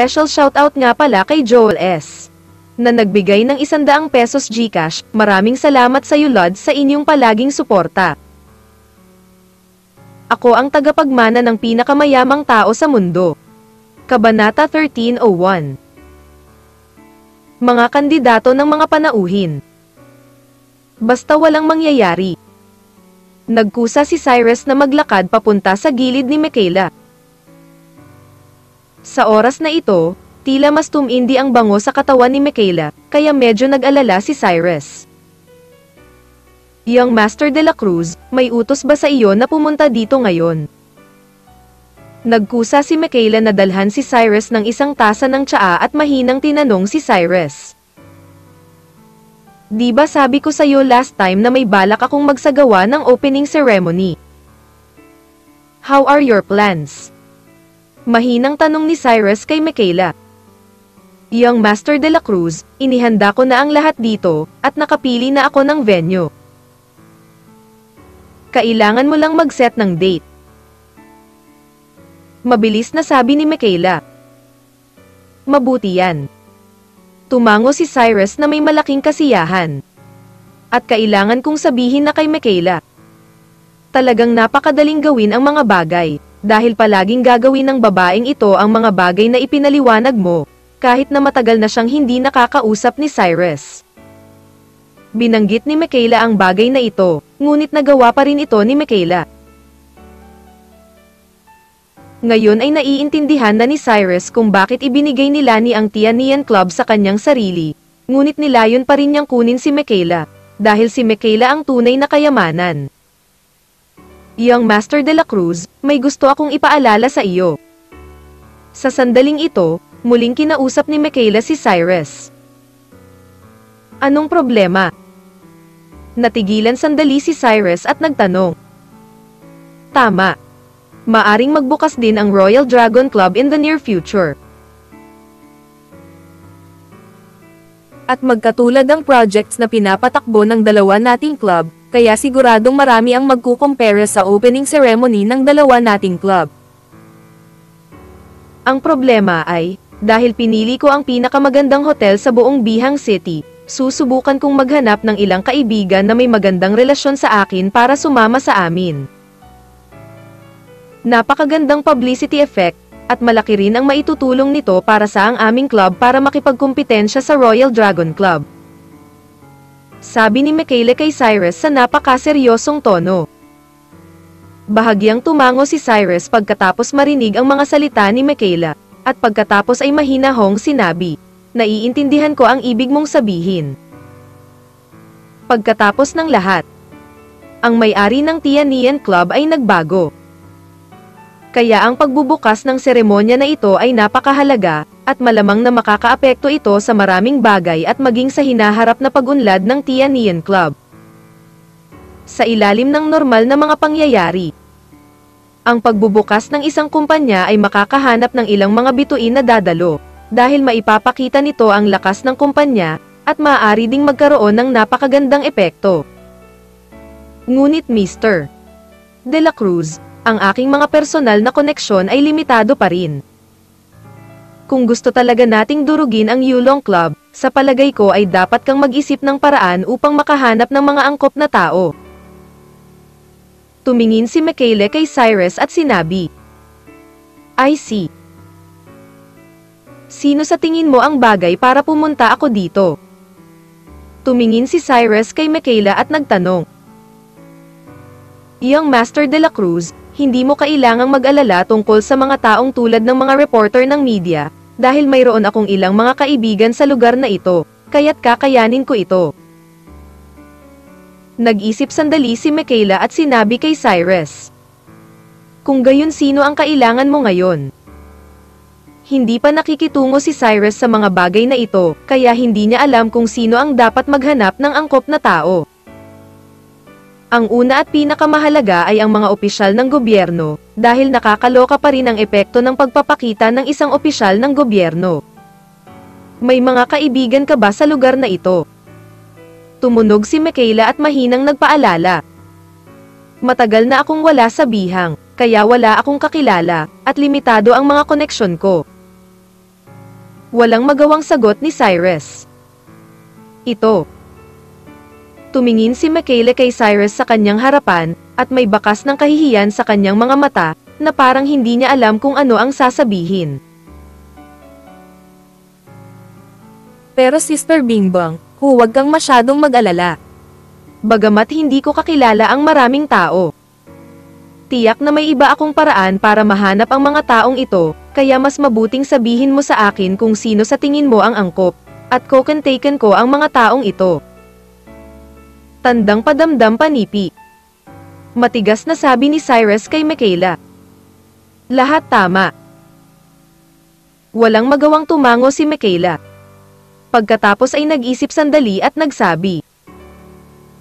Special shoutout nga pala kay Joel S. na nagbigay ng 100 pesos GCash. Maraming salamat sa iyo Lord sa inyong palaging suporta. Ako ang tagapagmana ng pinakamayamang tao sa mundo. Kabanata 13:01. Mga kandidato ng mga panauhin. Basta walang mangyayari. Nagkusa si Cyrus na maglakad papunta sa gilid ni Michaela. Sa oras na ito, tila mas tumindi ang bango sa katawan ni Michaela, kaya medyo nag-alala si Cyrus. Young Master de la Cruz, may utos ba sa iyo na pumunta dito ngayon? Nagkusa si Michaela na dalhan si Cyrus ng isang tasa ng tsaa at mahinang tinanong si Cyrus. Di ba sabi ko sa'yo last time na may balak akong magsagawa ng opening ceremony? How are your plans? Mahinang tanong ni Cyrus kay Michaela. Young Master de la Cruz, inihanda ko na ang lahat dito, at nakapili na ako ng venue. Kailangan mo lang mag-set ng date. Mabilis na sabi ni Michaela. Mabuti yan. Tumango si Cyrus na may malaking kasiyahan. At kailangan kong sabihin na kay Michaela. Talagang napakadaling gawin ang mga bagay, dahil palaging gagawin ng babaeng ito ang mga bagay na ipinaliwanag mo, kahit na matagal na siyang hindi nakakausap ni Cyrus. Binanggit ni Michaela ang bagay na ito, ngunit nagawa pa rin ito ni Michaela. Ngayon ay naiintindihan na ni Cyrus kung bakit ibinigay ni Lani ang Tianian Club sa kanyang sarili, ngunit nilayon pa rin niyang kunin si Michaela, dahil si Michaela ang tunay na kayamanan. Young Master de la Cruz, may gusto akong ipaalala sa iyo. Sa sandaling ito, muling kinausap ni Michaela si Cyrus. Anong problema? Natigilan sandali si Cyrus at nagtanong. Tama. Maaring magbukas din ang Royal Dragon Club in the near future. At magkatulad ang projects na pinapatakbo ng dalawa nating club, kaya siguradong marami ang magkukumpara sa opening ceremony ng dalawa nating club. Ang problema ay, dahil pinili ko ang pinakamagandang hotel sa buong Bihang City, susubukan kong maghanap ng ilang kaibigan na may magandang relasyon sa akin para sumama sa amin. Napakagandang publicity effect, at malaki rin ang maitutulong nito para sa ang aming club para makipagkumpetensya sa Royal Dragon Club. Sabi ni Michaela kay Cyrus sa napakaseryosong tono. Bahagyang tumango si Cyrus pagkatapos marinig ang mga salita ni Michaela, at pagkatapos ay mahinahong sinabi, naiintindihan ko ang ibig mong sabihin. Pagkatapos ng lahat, ang may-ari ng Tianian Club ay nagbago. Kaya ang pagbubukas ng seremonya na ito ay napakahalaga, at malamang na makakaapekto ito sa maraming bagay at maging sa hinaharap na pag-unlad ng Tianian Club. Sa ilalim ng normal na mga pangyayari, ang pagbubukas ng isang kumpanya ay makakahanap ng ilang mga bituin na dadalo, dahil maipapakita nito ang lakas ng kumpanya, at maaari ding magkaroon ng napakagandang epekto. Ngunit Mr. de la Cruz, ang aking mga personal na koneksyon ay limitado pa rin. Kung gusto talaga nating durugin ang Yulong Club, sa palagay ko ay dapat kang mag-isip ng paraan upang makahanap ng mga angkop na tao. Tumingin si Michaela kay Cyrus at sinabi, I see. Sino sa tingin mo ang bagay para pumunta ako dito? Tumingin si Cyrus kay Michaela at nagtanong. Young Master de la Cruz, hindi mo kailangang mag-alala tungkol sa mga taong tulad ng mga reporter ng media, dahil mayroon akong ilang mga kaibigan sa lugar na ito, kaya't kakayanin ko ito. Nag-isip sandali si Michaela at sinabi kay Cyrus. Kung gayon sino ang kailangan mo ngayon? Hindi pa nakikitungo si Cyrus sa mga bagay na ito, kaya hindi niya alam kung sino ang dapat maghanap ng angkop na tao. Ang una at pinakamahalaga ay ang mga opisyal ng gobyerno, dahil nakakaloka pa rin ang epekto ng pagpapakita ng isang opisyal ng gobyerno. May mga kaibigan ka ba sa lugar na ito? Tumunog si Michaela at mahinang nagpaalala. Matagal na akong wala sa Bihang, kaya wala akong kakilala, at limitado ang mga koneksyon ko. Walang magawang sagot ni Cyrus. Ito. Tumingin si Michaela kay Cyrus sa kanyang harapan, at may bakas ng kahihiyan sa kanyang mga mata, na parang hindi niya alam kung ano ang sasabihin. Pero Sister Bingbong, huwag kang masyadong mag-alala. Bagamat hindi ko kakilala ang maraming tao, tiyak na may iba akong paraan para mahanap ang mga taong ito, kaya mas mabuting sabihin mo sa akin kung sino sa tingin mo ang angkop, at kukontaken ko ang mga taong ito. Tandang padamdam panipi. Matigas na sabi ni Cyrus kay Michaela. Lahat tama. Walang magawang tumango si Michaela. Pagkatapos ay nag-isip sandali at nagsabi.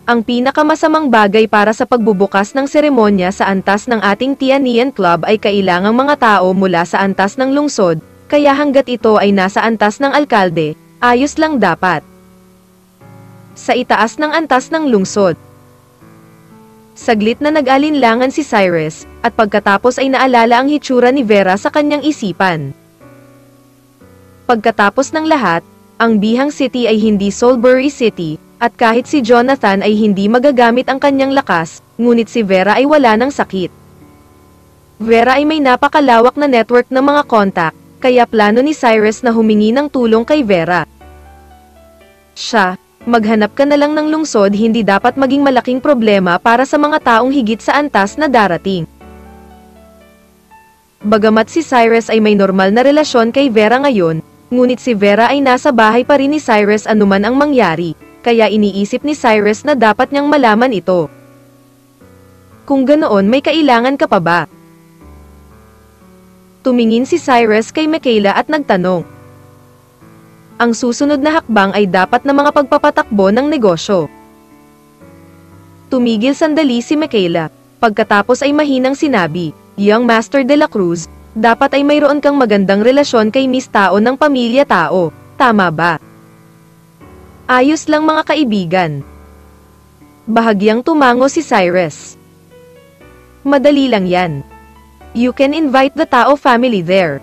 Ang pinakamasamang bagay para sa pagbubukas ng seremonya sa antas ng ating Tianian Club ay kailangang mga tao mula sa antas ng lungsod, kaya hanggat ito ay nasa antas ng alkalde, ayos lang dapat. Sa itaas ng antas ng lungsod. Saglit na nag-alinlangan si Cyrus, at pagkatapos ay naalala ang hitsura ni Vera sa kanyang isipan. Pagkatapos ng lahat, ang Bihang City ay hindi Soulbury City, at kahit si Jonathan ay hindi magagamit ang kanyang lakas, ngunit si Vera ay wala ng sakit. Vera ay may napakalawak na network ng mga kontak, kaya plano ni Cyrus na humingi ng tulong kay Vera. Siya, maghanap ka na lang ng lungsod, hindi dapat maging malaking problema para sa mga taong higit sa antas na darating. Bagamat si Cyrus ay may normal na relasyon kay Vera ngayon, ngunit si Vera ay nasa bahay pa rin ni Cyrus anuman ang mangyari, kaya iniisip ni Cyrus na dapat niyang malaman ito. Kung ganoon, may kailangan ka pa ba? Tumingin si Cyrus kay Michaela at nagtanong. Ang susunod na hakbang ay dapat na mga pagpapatakbo ng negosyo. Tumigil sandali si Michaela, pagkatapos ay mahinang sinabi, Young Master de la Cruz, dapat ay mayroon kang magandang relasyon kay Miss Tao ng pamilya Tao, tama ba? Ayos lang mga kaibigan. Bahagyang tumango si Cyrus. Madali lang yan. You can invite the Tao family there.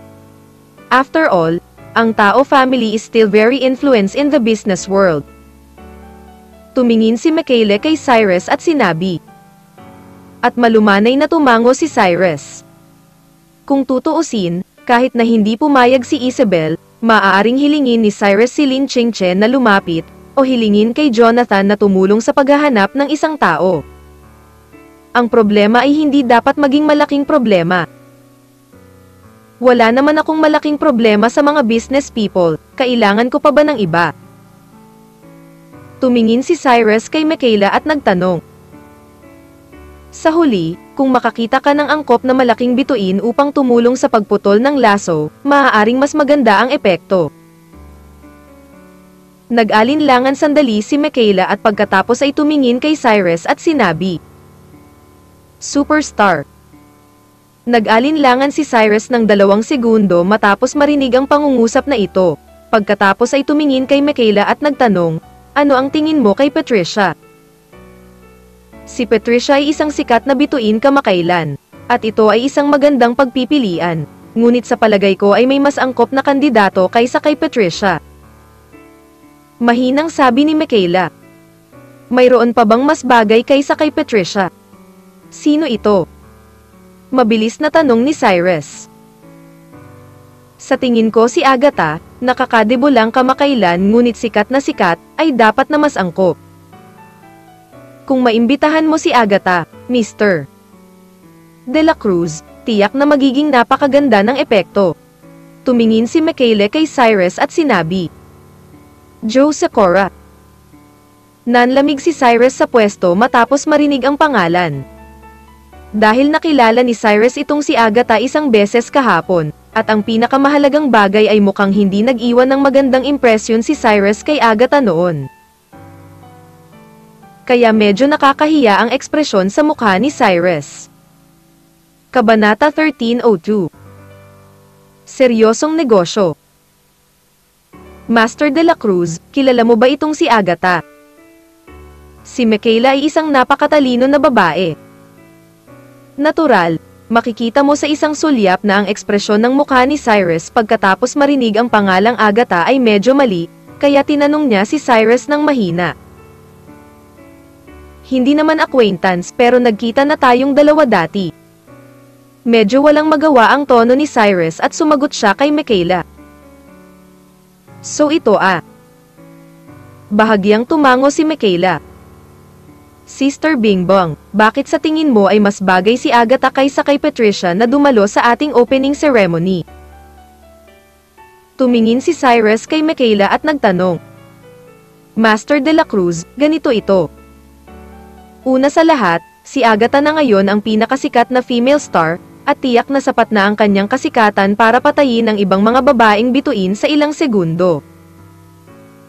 After all, ang Tao family is still very influenced in the business world. Tumingin si Michaela kay Cyrus at sinabi. At malumanay na tumango si Cyrus. Kung tutuusin, kahit na hindi pumayag si Isabel, maaaring hilingin ni Cyrus si Lin Chingchen na lumapit, o hilingin kay Jonathan na tumulong sa paghahanap ng isang tao. Ang problema ay hindi dapat maging malaking problema. Wala naman akong malaking problema sa mga business people, kailangan ko pa ba ng iba? Tumingin si Cyrus kay Michaela at nagtanong. Sa huli, kung makakita ka ng angkop na malaking bituin upang tumulong sa pagputol ng laso, maaaring mas maganda ang epekto. Nag-alinlangan sandali si Michaela at pagkatapos ay tumingin kay Cyrus at sinabi. Superstar. Nag-alinlangan si Cyrus ng 2 segundo matapos marinig ang pangungusap na ito. Pagkatapos ay tumingin kay Michaela at nagtanong, ano ang tingin mo kay Patricia? Si Patricia ay isang sikat na bituin kamakailan, at ito ay isang magandang pagpipilian, ngunit sa palagay ko ay may mas angkop na kandidato kaysa kay Patricia. Mahinang sabi ni Michaela. Mayroon pa bang mas bagay kaysa kay Patricia? Sino ito? Mabilis na tanong ni Cyrus. Sa tingin ko si Agatha, nakakadebo lang kamakailan ngunit sikat, ay dapat na mas angkop. Kung maimbitahan mo si Agatha, Mr. De la Cruz, tiyak na magiging napakaganda ng epekto. Tumingin si Michaela kay Cyrus at sinabi. Joe Secora. Nanlamig si Cyrus sa pwesto matapos marinig ang pangalan. Dahil nakilala ni Cyrus itong si Agatha isang beses kahapon, at ang pinakamahalagang bagay ay mukhang hindi nag-iwan ng magandang impresyon si Cyrus kay Agatha noon. Kaya medyo nakakahiya ang ekspresyon sa mukha ni Cyrus. Kabanata 1302. Seryosong negosyo. Master de la Cruz, kilala mo ba itong si Agatha? Si Michaela ay isang napakatalino na babae. Natural, Makikita mo sa isang sulyap na ang ekspresyon ng mukha ni Cyrus pagkatapos marinig ang pangalang Agatha ay medyo mali, kaya tinanong niya si Cyrus ng mahina. Hindi naman acquaintance pero nagkita na tayong dalawa dati. Medyo walang magawa ang tono ni Cyrus at sumagot siya kay Michaela. So ito Bahagyang tumango si Michaela. Sister Bingbong, bakit sa tingin mo ay mas bagay si Agatha kaysa kay Patricia na dumalo sa ating opening ceremony? Tumingin si Cyrus kay Michaela at nagtanong. Master de la Cruz, ganito ito. Una sa lahat, si Agatha na ngayon ang pinakasikat na female star, at tiyak na sapat na ang kanyang kasikatan para patayin ang ibang mga babaeng bituin sa ilang segundo.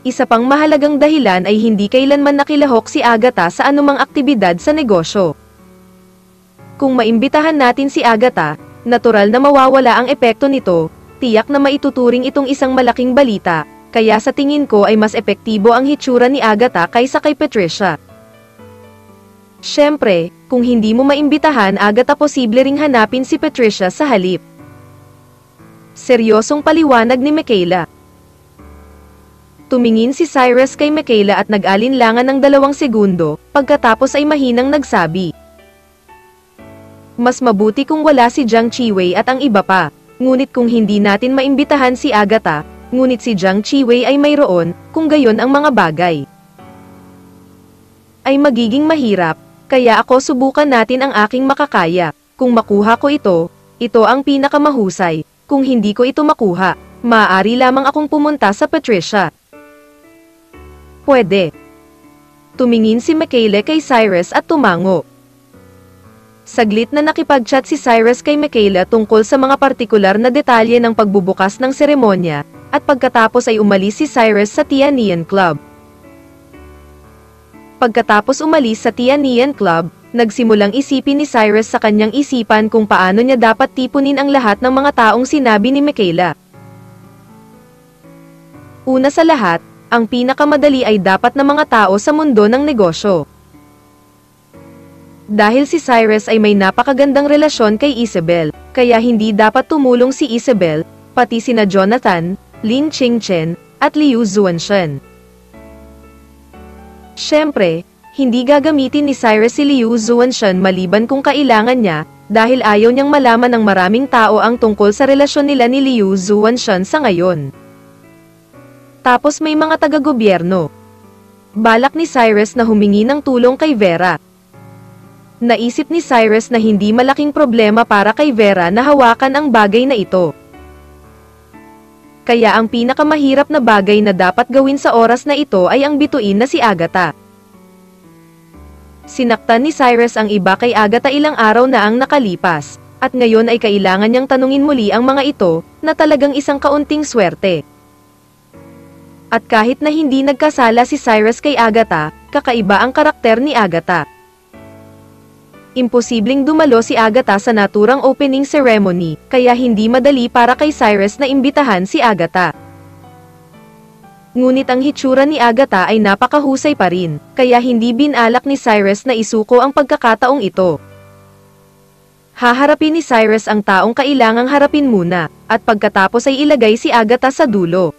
Isa pang mahalagang dahilan ay hindi kailanman nakilahok si Agatha sa anumang aktibidad sa negosyo. Kung maimbitahan natin si Agatha, natural na mawawala ang epekto nito, tiyak na maituturing itong isang malaking balita, kaya sa tingin ko ay mas epektibo ang hitsura ni Agatha kaysa kay Patricia. Siyempre, kung hindi mo maimbitahan Agatha posible ring hanapin si Patricia sa halip. Seryosong paliwanag ni Michaela. Tumingin si Cyrus kay Michaela at nag-alinlangan ng 2 segundo, pagkatapos ay mahinang nagsabi. Mas mabuti kung wala si Jiang Chiwei at ang iba pa, ngunit kung hindi natin maimbitahan si Agatha, ngunit si Jiang Chiwei ay mayroon, kung gayon ang mga bagay ay magiging mahirap, kaya ako subukan natin ang aking makakaya. Kung makuha ko ito ang pinakamahusay. Kung hindi ko ito makuha, maaari lamang akong pumunta sa Patricia. Pwede. Tumingin si Michaela kay Cyrus at tumango. Saglit na nakipag-chat si Cyrus kay Michaela tungkol sa mga partikular na detalye ng pagbubukas ng seremonya, at pagkatapos ay umalis si Cyrus sa Tianian Club. Pagkatapos umalis sa Tianian Club, nagsimulang isipin ni Cyrus sa kanyang isipan kung paano niya dapat tipunin ang lahat ng mga taong sinabi ni Michaela. Una sa lahat, ang pinakamadali ay dapat na mga tao sa mundo ng negosyo. Dahil si Cyrus ay may napakagandang relasyon kay Isabel, kaya hindi dapat tumulong si Isabel, pati sina Jonathan, Lin Qingchen, at Liu Zuanshan. Siyempre, hindi gagamitin ni Cyrus si Liu Zuanshan maliban kung kailangan niya, dahil ayaw niyang malaman ng maraming tao ang tungkol sa relasyon nila ni Liu Zuanshan sa ngayon. Tapos may mga taga-gobyerno. Balak ni Cyrus na humingi ng tulong kay Vera. Naisip ni Cyrus na hindi malaking problema para kay Vera na hawakan ang bagay na ito. Kaya ang pinakamahirap na bagay na dapat gawin sa oras na ito ay ang bituin na si Agatha. Sinaktan ni Cyrus ang iba kay Agatha ilang araw na ang nakalipas, at ngayon ay kailangan niyang tanungin muli ang mga ito, na talagang isang kaunting swerte. At kahit na hindi nagkasala si Cyrus kay Agatha, kakaiba ang karakter ni Agatha. Imposibleng dumalo si Agatha sa naturang opening ceremony, kaya hindi madali para kay Cyrus na imbitahan si Agatha. Ngunit ang hitsura ni Agatha ay napakahusay pa rin, kaya hindi binalak ni Cyrus na isuko ang pagkakataong ito. Haharapin ni Cyrus ang taong kailangang harapin muna, at pagkatapos ay ilagay si Agatha sa dulo.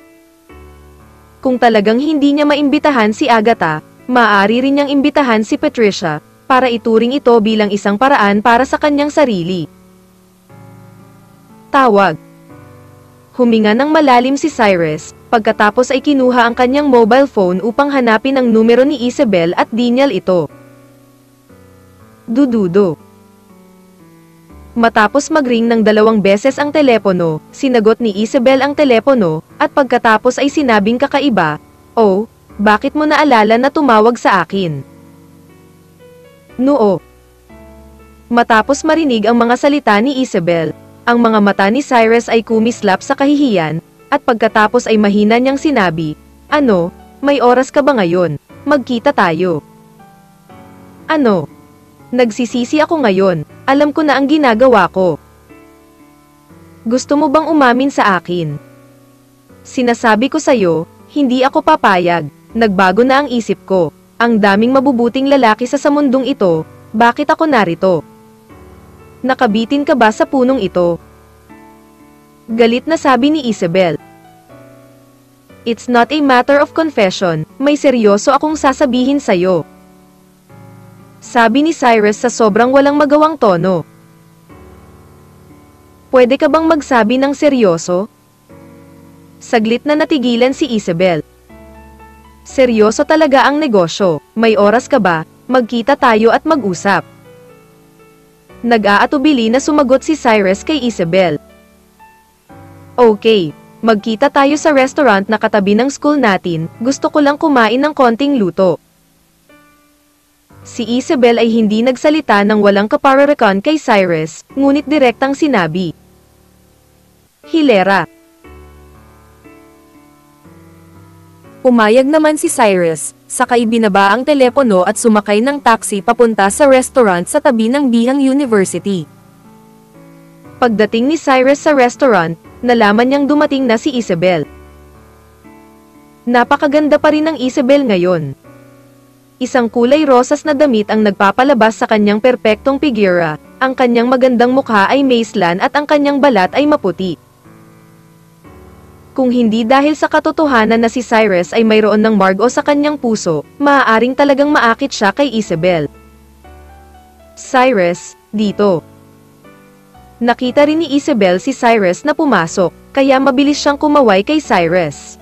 Kung talagang hindi niya maimbitahan si Agatha, maaari rin niyang imbitahan si Patricia, para ituring ito bilang isang paraan para sa kanyang sarili. Tawag. Huminga ng malalim si Cyrus, pagkatapos ay kinuha ang kanyang mobile phone upang hanapin ang numero ni Isabel at dinyal ito. Dududo. Matapos mag-ring ng 2 beses ang telepono, sinagot ni Isabel ang telepono, at pagkatapos ay sinabing kakaiba, "Oh, bakit mo naalala na tumawag sa akin?" Noo. Matapos marinig ang mga salita ni Isabel, ang mga mata ni Cyrus ay kumislap sa kahihiyan, at pagkatapos ay mahina niyang sinabi, "Ano, may oras ka ba ngayon? Magkita tayo." "Ano? Nagsisisi ako ngayon, alam ko na ang ginagawa ko." "Gusto mo bang umamin sa akin?" "Sinasabi ko sa'yo, hindi ako papayag, nagbago na ang isip ko. Ang daming mabubuting lalaki sa mundong ito, bakit ako narito?" Nakabitin ka ba sa punong ito? Galit na sabi ni Isabel. It's not a matter of confession, may seryoso akong sasabihin sa'yo. Sabi ni Cyrus sa sobrang walang magawang tono. Pwede ka bang magsabi ng seryoso? Saglit na natigilan si Isabel. Seryoso talaga ang negosyo, may oras ka ba? Magkita tayo at mag-usap. Nag-aatubili na sumagot si Cyrus kay Isabel. Okay, magkita tayo sa restaurant na katabi ng school natin, gusto ko lang kumain ng konting luto. Si Isabel ay hindi nagsalita ng walang kapararakan kay Cyrus, ngunit direktang sinabi. Hilera. Pumayag naman si Cyrus, saka ibinaba ang telepono at sumakay ng taxi papunta sa restaurant sa tabi ng Bihang University. Pagdating ni Cyrus sa restaurant, nalaman niyang dumating na si Isabel. Napakaganda pa rin ng Isabel ngayon. Isang kulay rosas na damit ang nagpapalabas sa kanyang perpektong figura, ang kanyang magandang mukha ay maislan at ang kanyang balat ay maputi. Kung hindi dahil sa katotohanan na si Cyrus ay mayroon ng margo sa kanyang puso, maaaring talagang maakit siya kay Isabel. Cyrus, dito. Nakita rin ni Isabel si Cyrus na pumasok, kaya mabilis siyang kumaway kay Cyrus.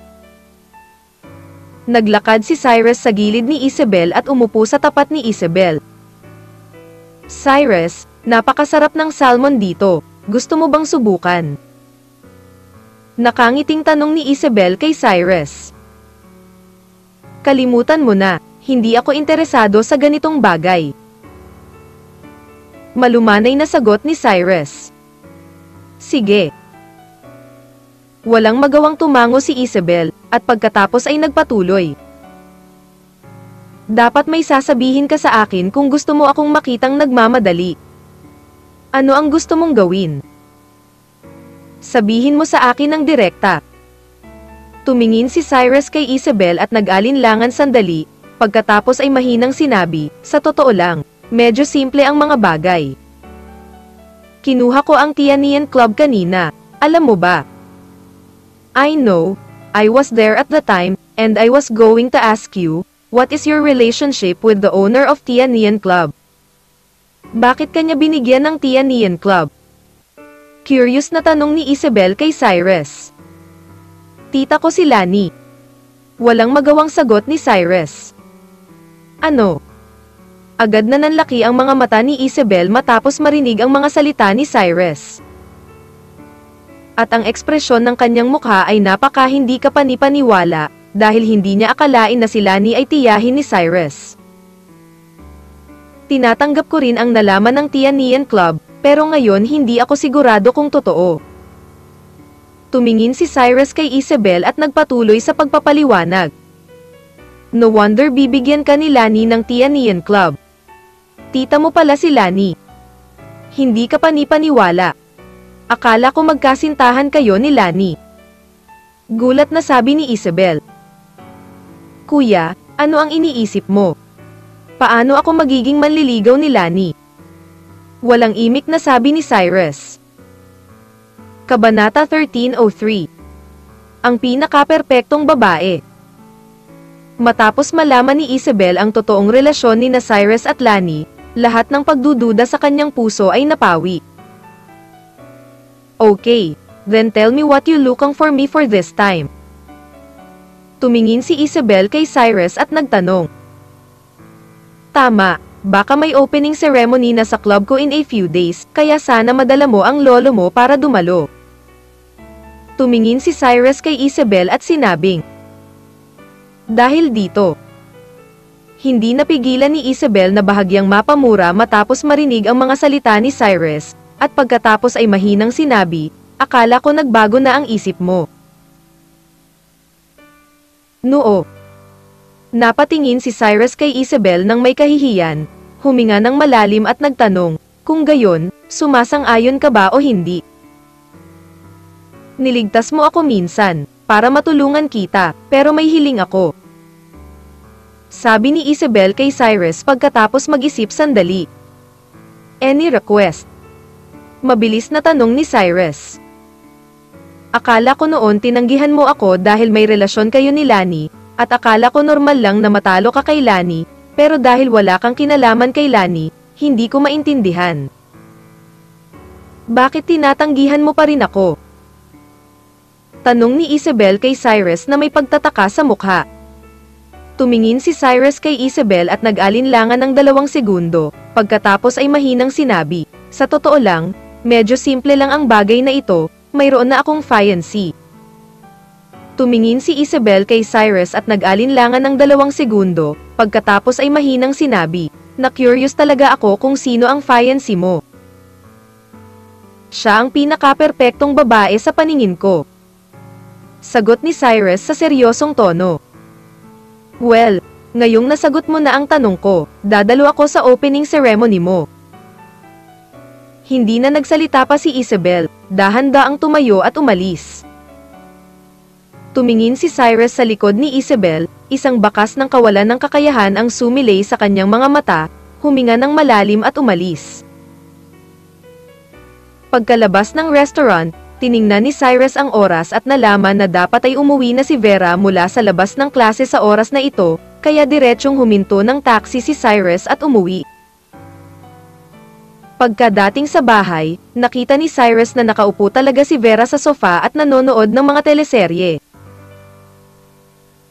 Naglakad si Cyrus sa gilid ni Isabel at umupo sa tapat ni Isabel. Cyrus, napakasarap ng salmon dito, gusto mo bang subukan? Nakangiting tanong ni Isabel kay Cyrus. Kalimutan mo na, hindi ako interesado sa ganitong bagay. Malumanay na sagot ni Cyrus. Sige. Walang magawang tumango si Isabel, at pagkatapos ay nagpatuloy. Dapat may sasabihin ka sa akin kung gusto mo akong makitang nagmamadali. Ano ang gusto mong gawin? Sabihin mo sa akin ng direkta. Tumingin si Cyrus kay Isabel at nag-alinlangan sandali, pagkatapos ay mahinang sinabi, sa totoo lang, medyo simple ang mga bagay. Kinuha ko ang Tianian Club kanina, alam mo ba? I know, I was there at the time, and I was going to ask you, what is your relationship with the owner of Tianian Club? Bakit kanya binigyan ng Tianian Club? Curious na tanong ni Isabel kay Cyrus. Tita ko si Lani. Walang magawang sagot ni Cyrus. Ano? Agad na nanlaki ang mga mata ni Isabel matapos marinig ang mga salita ni Cyrus. At ang ekspresyon ng kanyang mukha ay napaka hindi kapanipaniwala, dahil hindi niya akalain na si Lani ay tiyahin ni Cyrus. Tinatanggap ko rin ang nalaman ng Tianian Club, pero ngayon hindi ako sigurado kung totoo. Tumingin si Cyrus kay Isabel at nagpatuloy sa pagpapaliwanag. No wonder bibigyan ka ni Lani ng Tianian Club. Tita mo pala si Lani. Hindi ka panipaniwala. Akala ko magkasintahan kayo ni Lani. Gulat na sabi ni Isabel. Kuya, ano ang iniisip mo? Paano ako magiging manliligaw ni Lani? Walang imik na sabi ni Cyrus. Kabanata 1303. Ang pinaka-perpektong babae. Matapos malaman ni Isabel ang totoong relasyon ni Cyrus at Lani, lahat ng pagdududa sa kanyang puso ay napawi. Okay, then tell me what you looking for me for this time. Tumingin si Isabel kay Cyrus at nagtanong. Tama, baka may opening ceremony na sa club ko in a few days, kaya sana madala mo ang lolo mo para dumalo. Tumingin si Cyrus kay Isabel at sinabing. Dahil dito. Hindi napigilan ni Isabel na bahagyang mapamura matapos marinig ang mga salita ni Cyrus, at pagkatapos ay mahinang sinabi, akala ko nagbago na ang isip mo. Noo. Napatingin si Cyrus kay Isabel nang may kahihiyan, huminga ng malalim at nagtanong, kung gayon, sumasang-ayon ka ba o hindi? Niligtas mo ako minsan, para matulungan kita, pero may hiling ako. Sabi ni Isabel kay Cyrus pagkatapos mag-isip sandali. Any request? Mabilis na tanong ni Cyrus. Akala ko noon tinanggihan mo ako dahil may relasyon kayo ni Lani, at akala ko normal lang na matalo ka kay Lani, pero dahil wala kang kinalaman kay Lani, hindi ko maintindihan. Bakit tinatanggihan mo pa rin ako? Tanong ni Isabel kay Cyrus na may pagtataka sa mukha. Tumingin si Cyrus kay Isabel at nag-alinlangan ng 2 segundo, pagkatapos ay mahinang sinabi, sa totoo lang, medyo simple lang ang bagay na ito, mayroon na akong fiancé. Tumingin si Isabel kay Cyrus at nag-alinlangan ng 2 segundo, pagkatapos ay mahinang sinabi, na curious talaga ako kung sino ang fiancé mo. Siya ang pinaka-perpektong babae sa paningin ko. Sagot ni Cyrus sa seryosong tono. Well, ngayong nasagot mo na ang tanong ko, dadalo ako sa opening ceremony mo. Hindi na nagsalita pa si Isabel, dahan-daang tumayo at umalis. Tumingin si Cyrus sa likod ni Isabel, isang bakas ng kawalan ng kakayahan ang sumilay sa kanyang mga mata, huminga ng malalim at umalis. Pagkalabas ng restaurant, tiningnan ni Cyrus ang oras at nalaman na dapat ay umuwi na si Vera mula sa labas ng klase sa oras na ito, kaya diretsyong huminto ng taxi si Cyrus at umuwi. Pagkadating sa bahay, nakita ni Cyrus na nakaupo talaga si Vera sa sofa at nanonood ng mga teleserye.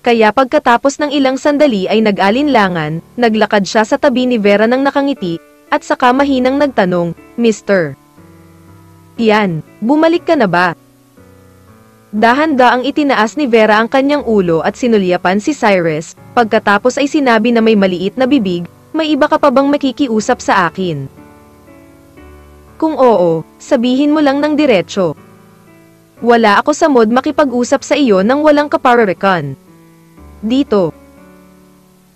Kaya pagkatapos ng ilang sandali ay nag-alinlangan, naglakad siya sa tabi ni Vera nang nakangiti, at saka mahinang nagtanong, Mr. Yan, bumalik ka na ba? Dahan-daang itinaas ni Vera ang kanyang ulo at sinulyapan si Cyrus, pagkatapos ay sinabi na may maliit na bibig, may iba ka pa bang makikiusap sa akin? Kung oo, sabihin mo lang ng diretsyo. Wala ako sa mood makipag-usap sa iyo nang walang kapararikan. Dito.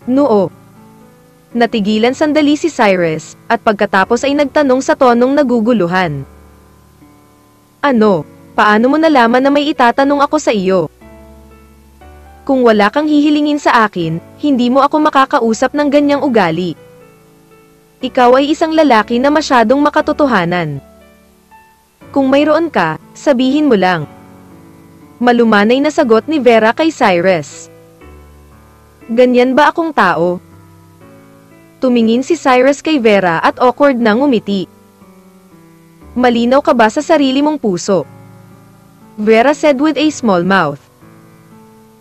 Noo. Natigilan sandali si Cyrus, at pagkatapos ay nagtanong sa tonong naguguluhan. Ano, paano mo nalaman na may itatanong ako sa iyo? Kung wala kang hihilingin sa akin, hindi mo ako makakausap ng ganyang ugali. Ikaw ay isang lalaki na masyadong makatotohanan. Kung mayroon ka, sabihin mo lang. Malumanay na sagot ni Vera kay Cyrus. Ganyan ba akong tao? Tumingin si Cyrus kay Vera at awkward nang ngumiti. Malinaw ka ba sa sarili mong puso? Vera said with a small mouth.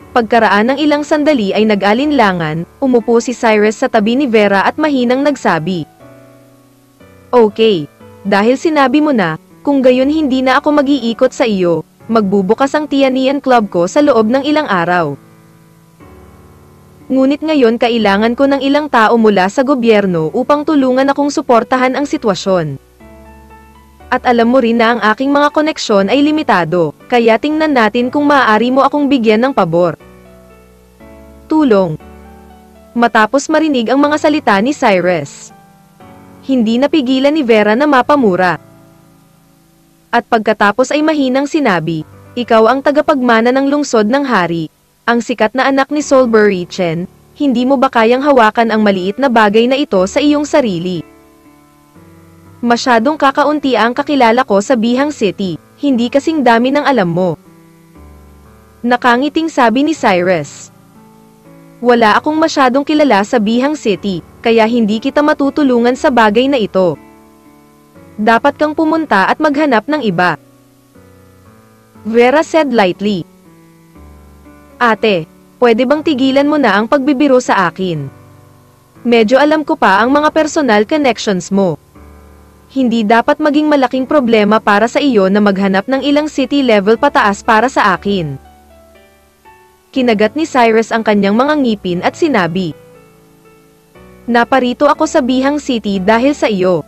Pagkaraan ng ilang sandali ay nag-alinlangan, umupo si Cyrus sa tabi ni Vera at mahinang nagsabi. Okay, dahil sinabi mo na, kung gayon hindi na ako mag-iikot sa iyo, magbubukas ang Tianian Club ko sa loob ng ilang araw. Ngunit ngayon kailangan ko ng ilang tao mula sa gobyerno upang tulungan akong suportahan ang sitwasyon. At alam mo rin na ang aking mga koneksyon ay limitado, kaya tingnan natin kung maaari mo akong bigyan ng pabor. Tulong. Matapos marinig ang mga salita ni Cyrus, hindi napigilan ni Vera na mapamura. At pagkatapos ay mahinang sinabi, ikaw ang tagapagmana ng lungsod ng hari, ang sikat na anak ni Solbury Chen, hindi mo ba kayang hawakan ang maliit na bagay na ito sa iyong sarili? Masyadong kakaunti ang kakilala ko sa Bihang City, hindi kasing dami ng alam mo. Nakangiting sabi ni Cyrus. Wala akong masyadong kilala sa Bihang City, kaya hindi kita matutulungan sa bagay na ito. Dapat kang pumunta at maghanap ng iba. Vera said lightly. Ate, pwede bang tigilan mo na ang pagbibiro sa akin? Medyo alam ko pa ang mga personal connections mo. Hindi dapat maging malaking problema para sa iyo na maghanap ng ilang city level pataas para sa akin. Kinagat ni Cyrus ang kanyang mga ngipin at sinabi. Naparito ako sa Bihang City dahil sa iyo.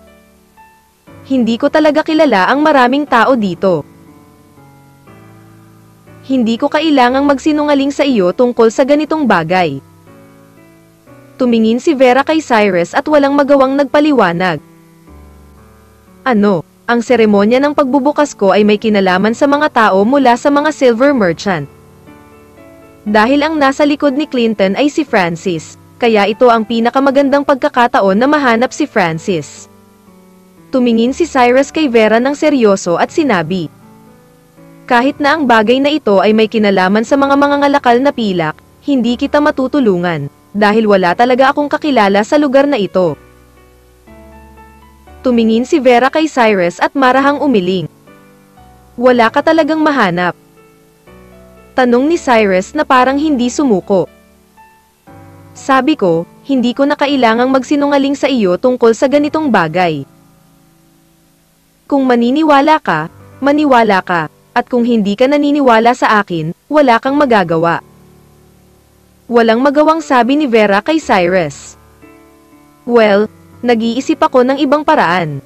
Hindi ko talaga kilala ang maraming tao dito. Hindi ko kailangang magsinungaling sa iyo tungkol sa ganitong bagay. Tumingin si Vera kay Cyrus at walang magawang nagpaliwanag. Ano, ang seremonya ng pagbubukas ko ay may kinalaman sa mga tao mula sa mga silver merchant. Dahil ang nasa likod ni Clinton ay si Francis, kaya ito ang pinakamagandang pagkakataon na mahanap si Francis. Tumingin si Cyrus kay Vera ng seryoso at sinabi. Kahit na ang bagay na ito ay may kinalaman sa mga mangangalakal na pilak, hindi kita matutulungan, dahil wala talaga akong kakilala sa lugar na ito. Tumingin si Vera kay Cyrus at marahang umiling. Wala ka talagang mahanap? Tanong ni Cyrus na parang hindi sumuko. Sabi ko, hindi ko na kailangang magsinungaling sa iyo tungkol sa ganitong bagay. Kung maniniwala ka, maniwala ka, at kung hindi ka naniniwala sa akin, wala kang magagawa. Walang magawang sabi ni Vera kay Cyrus. Well, nag-iisip ako ng ibang paraan.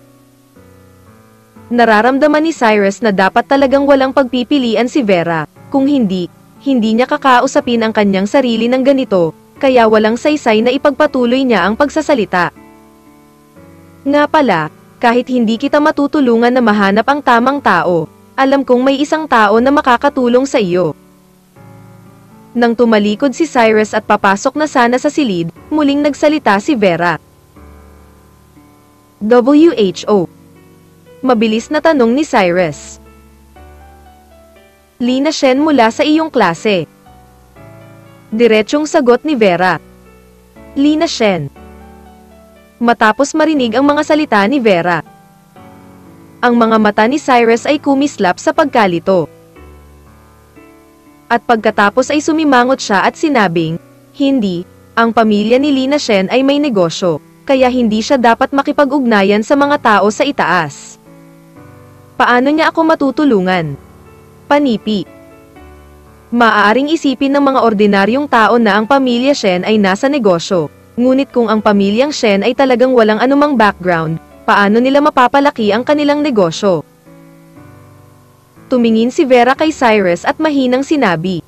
Nararamdaman ni Cyrus na dapat talagang walang pagpipilian si Vera, kung hindi niya kakausapin ang kanyang sarili ng ganito, kaya walang saysay na ipagpatuloy niya ang pagsasalita. Nga pala, kahit hindi kita matutulungan na mahanap ang tamang tao, alam kong may isang tao na makakatulong sa iyo. Nang tumalikod si Cyrus at papasok na sana sa silid, muling nagsalita si Vera. WHO. Mabilis na tanong ni Cyrus. Lina Shen mula sa iyong klase. Diretsyong sagot ni Vera. Lina Shen. Matapos marinig ang mga salita ni Vera, ang mga mata ni Cyrus ay kumislap sa pagkalito. At pagkatapos ay sumimangot siya at sinabing, hindi, ang pamilya ni Lina Shen ay may negosyo, kaya hindi siya dapat makipag-ugnayan sa mga tao sa itaas. Paano niya ako matutulungan? Panipi. Maaaring isipin ng mga ordinaryong tao na ang pamilya Shen ay nasa negosyo, ngunit kung ang pamilyang Shen ay talagang walang anumang background, paano nila mapapalaki ang kanilang negosyo? Tumingin si Vera kay Cyrus at mahinang sinabi.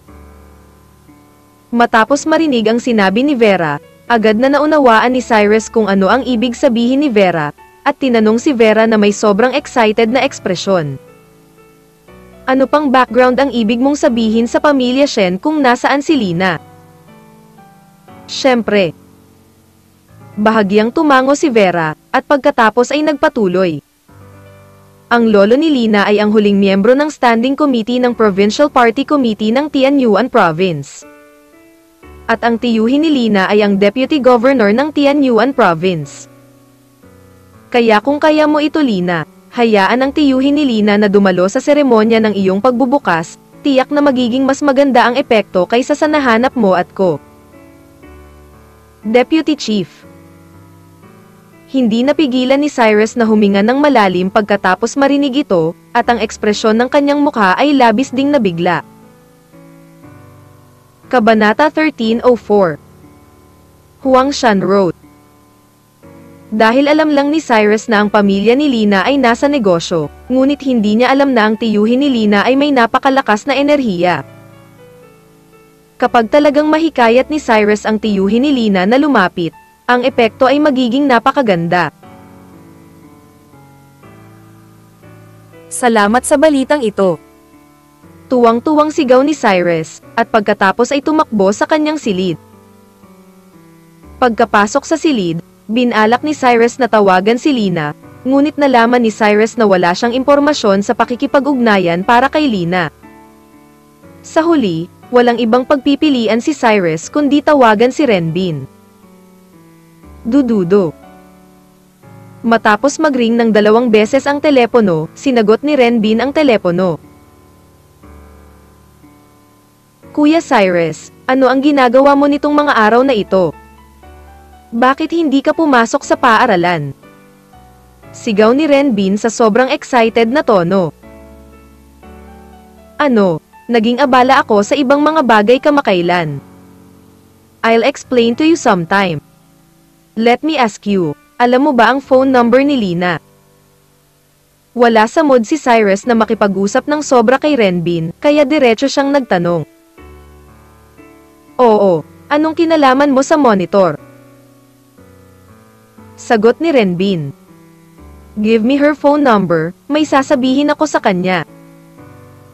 Matapos marinig ang sinabi ni Vera, agad na naunawaan ni Cyrus kung ano ang ibig sabihin ni Vera, at tinanong si Vera na may sobrang excited na ekspresyon. Ano pang background ang ibig mong sabihin sa pamilya Shen kung nasaan si Lina? Siyempre. Bahagyang tumango si Vera, at pagkatapos ay nagpatuloy. Ang lolo ni Lina ay ang huling miyembro ng Standing Committee ng Provincial Party Committee ng Tianyuan Province. At ang tiyuhin ni Lina ay ang Deputy Governor ng Tianyuan Province. Kaya kung kaya mo ito Lina, hayaan ang tiyuhin ni Lina na dumalo sa seremonya ng iyong pagbubukas, tiyak na magiging mas maganda ang epekto kaysa sa nahanap mo at ko. Deputy Chief. Hindi napigilan ni Cyrus na huminga ng malalim pagkatapos marinig ito, at ang ekspresyon ng kanyang mukha ay labis ding nabigla. Kabanata 1304. Huangshan wrote. Dahil alam lang ni Cyrus na ang pamilya ni Lina ay nasa negosyo, ngunit hindi niya alam na ang tiyuhin ni Lina ay may napakalakas na enerhiya. Kapag talagang mahikayat ni Cyrus ang tiyuhin ni Lina na lumapit, ang epekto ay magiging napakaganda. Salamat sa balitang ito. Tuwang-tuwang sigaw ni Cyrus, at pagkatapos ay tumakbo sa kanyang silid. Pagkapasok sa silid, binalak ni Cyrus na tawagan si Lina, ngunit nalaman ni Cyrus na wala siyang impormasyon sa pakikipag-ugnayan para kay Lina. Sa huli, walang ibang pagpipilian si Cyrus kundi tawagan si Renbin. Dududo. Matapos mag-ring ng 2 beses ang telepono, sinagot ni Renbin ang telepono. Kuya Cyrus, ano ang ginagawa mo nitong mga araw na ito? Bakit hindi ka pumasok sa paaralan? Sigaw ni Renbin sa sobrang excited na tono. Ano, naging abala ako sa ibang mga bagay kamakailan. I'll explain to you sometime. Let me ask you, alam mo ba ang phone number ni Lina? Wala sa mood si Cyrus na makipag-usap ng sobra kay Renbin, kaya diretso siyang nagtanong. Oo, anong kinalaman mo sa monitor? Sagot ni Renbin. Give me her phone number, may sasabihin ako sa kanya.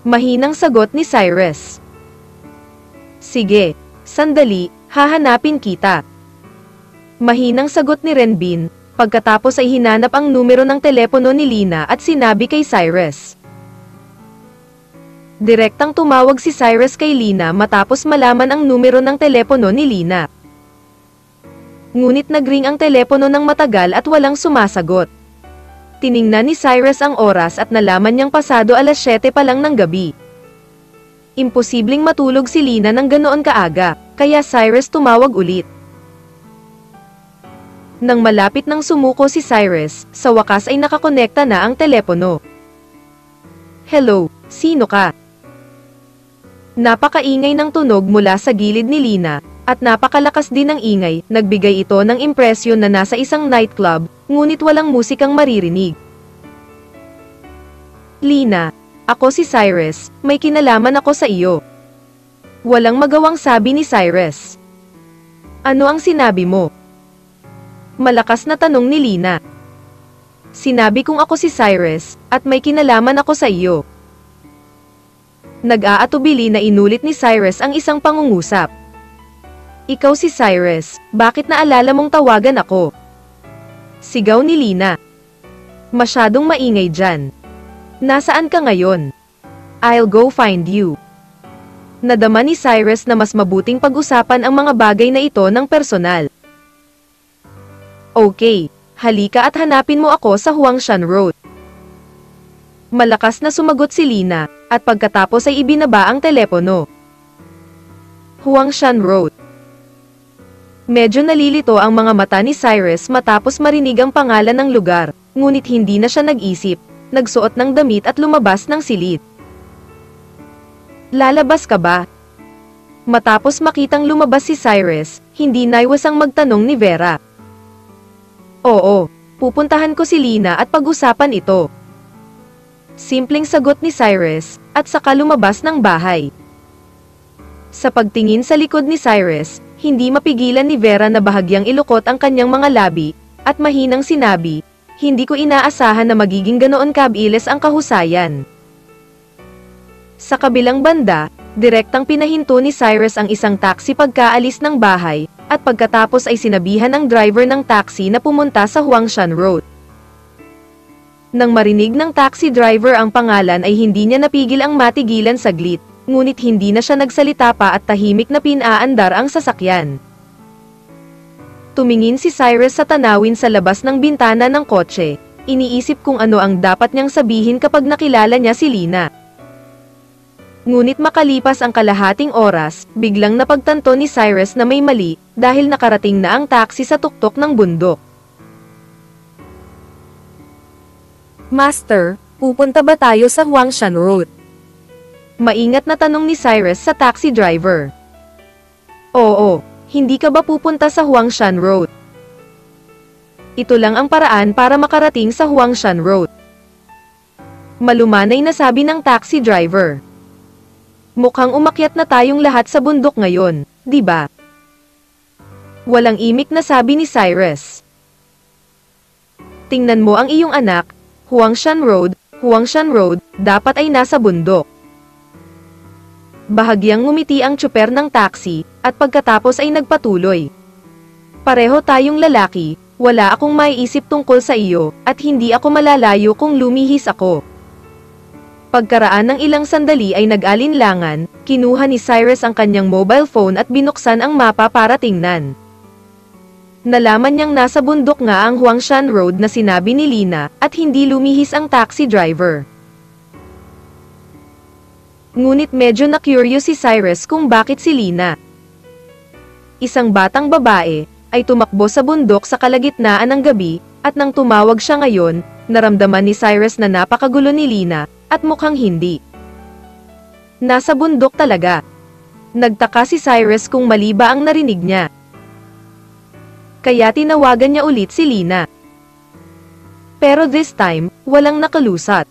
Mahinang sagot ni Cyrus. Sige, sandali, hahanapin kita. Mahinang sagot ni Renbin, Pagkatapos ay hinanap ang numero ng telepono ni Lina at sinabi kay Cyrus. Direktang tumawag si Cyrus kay Lina matapos malaman ang numero ng telepono ni Lina. Ngunit nagring ang telepono ng matagal at walang sumasagot. Tiningnan ni Cyrus ang oras at nalaman niyang pasado 7:00 pa lang ng gabi. Imposibleng matulog si Lina ng ganoon kaaga, kaya Cyrus tumawag ulit. Nang malapit nang sumuko si Cyrus, sa wakas ay nakakonekta na ang telepono. "Hello, sino ka?" Napakaingay ng tunog mula sa gilid ni Lina, at napakalakas din ng ingay, nagbigay ito ng impresyon na nasa isang nightclub, ngunit walang musikang maririnig. "Lina, ako si Cyrus, may kinalaman ako sa iyo." Walang magawang sabi ni Cyrus. "Ano ang sinabi mo?" Malakas na tanong ni Lina. "Sinabi kong ako si Cyrus, at may kinalaman ako sa iyo." Nag-aatubili na inulit ni Cyrus ang isang pangungusap. "Ikaw si Cyrus, bakit naalala mong tawagan ako?" Sigaw ni Lina. "Masyadong maingay dyan. Nasaan ka ngayon? I'll go find you." Nadama ni Cyrus na mas mabuting pag-usapan ang mga bagay na ito ng personal. "Okay, halika at hanapin mo ako sa Huangshan Road." Malakas na sumagot si Lina, at pagkatapos ay ibinaba ang telepono. Huangshan Road. Medyo nalilito ang mga mata ni Cyrus matapos marinig ang pangalan ng lugar, ngunit hindi na siya nag-isip, nagsuot ng damit at lumabas ng silid. "Lalabas ka ba?" Matapos makitang lumabas si Cyrus, hindi naiwasang magtanong ni Vera. "Oo, pupuntahan ko si Lina at pag-usapan ito." Simpleng sagot ni Cyrus, at saka lumabas ng bahay. Sa pagtingin sa likod ni Cyrus, hindi mapigilan ni Vera na bahagyang ilukot ang kanyang mga labi, at mahinang sinabi, "Hindi ko inaasahan na magiging ganoon kabilis ang kahusayan." Sa kabilang banda, direktang pinahinto ni Cyrus ang isang taxi pagkaalis ng bahay, at pagkatapos ay sinabihan ang driver ng taxi na pumunta sa Huangshan Road. Nang marinig ng taxi driver ang pangalan ay hindi niya napigil ang matigilan saglit, ngunit hindi na siya nagsalita pa at tahimik na pinaandar ang sasakyan. Tumingin si Cyrus sa tanawin sa labas ng bintana ng kotse, iniisip kung ano ang dapat niyang sabihin kapag nakilala niya si Lina. Ngunit makalipas ang kalahating oras, biglang napagtanto ni Cyrus na may mali, dahil nakarating na ang taxi sa tuktok ng bundok. "Master, pupunta ba tayo sa Huangshan Road?" Maingat na tanong ni Cyrus sa taxi driver. "Oo, hindi ka ba pupunta sa Huangshan Road? Ito lang ang paraan para makarating sa Huangshan Road." Malumanay na sabi ng taxi driver. "Mukhang umakyat na tayong lahat sa bundok ngayon, di ba?" Walang imik na sabi ni Cyrus. "Tingnan mo ang iyong anak, Huangshan Road, dapat ay nasa bundok." Bahagyang ngumiti ang tsuper ng taxi, at pagkatapos ay nagpatuloy. "Pareho tayong lalaki, wala akong maiisip tungkol sa iyo, at hindi ako malalayo kung lumihis ako." Pagkaraan ng ilang sandali ay nag-alinlangan, kinuha ni Cyrus ang kanyang mobile phone at binuksan ang mapa para tingnan. Nalaman niyang nasa bundok nga ang Huangshan Road na sinabi ni Lina, at hindi lumihis ang taxi driver. Ngunit medyo na-curious si Cyrus kung bakit si Lina, isang batang babae, ay tumakbo sa bundok sa kalagitnaan ng gabi, at nang tumawag siya ngayon, naramdaman ni Cyrus na napakagulo ni Lina, at mukhang hindi. Nasa bundok talaga. Nagtaka si Cyrus kung mali ba ang narinig niya. Kaya tinawagan niya ulit si Lina. Pero this time, walang nakalusat.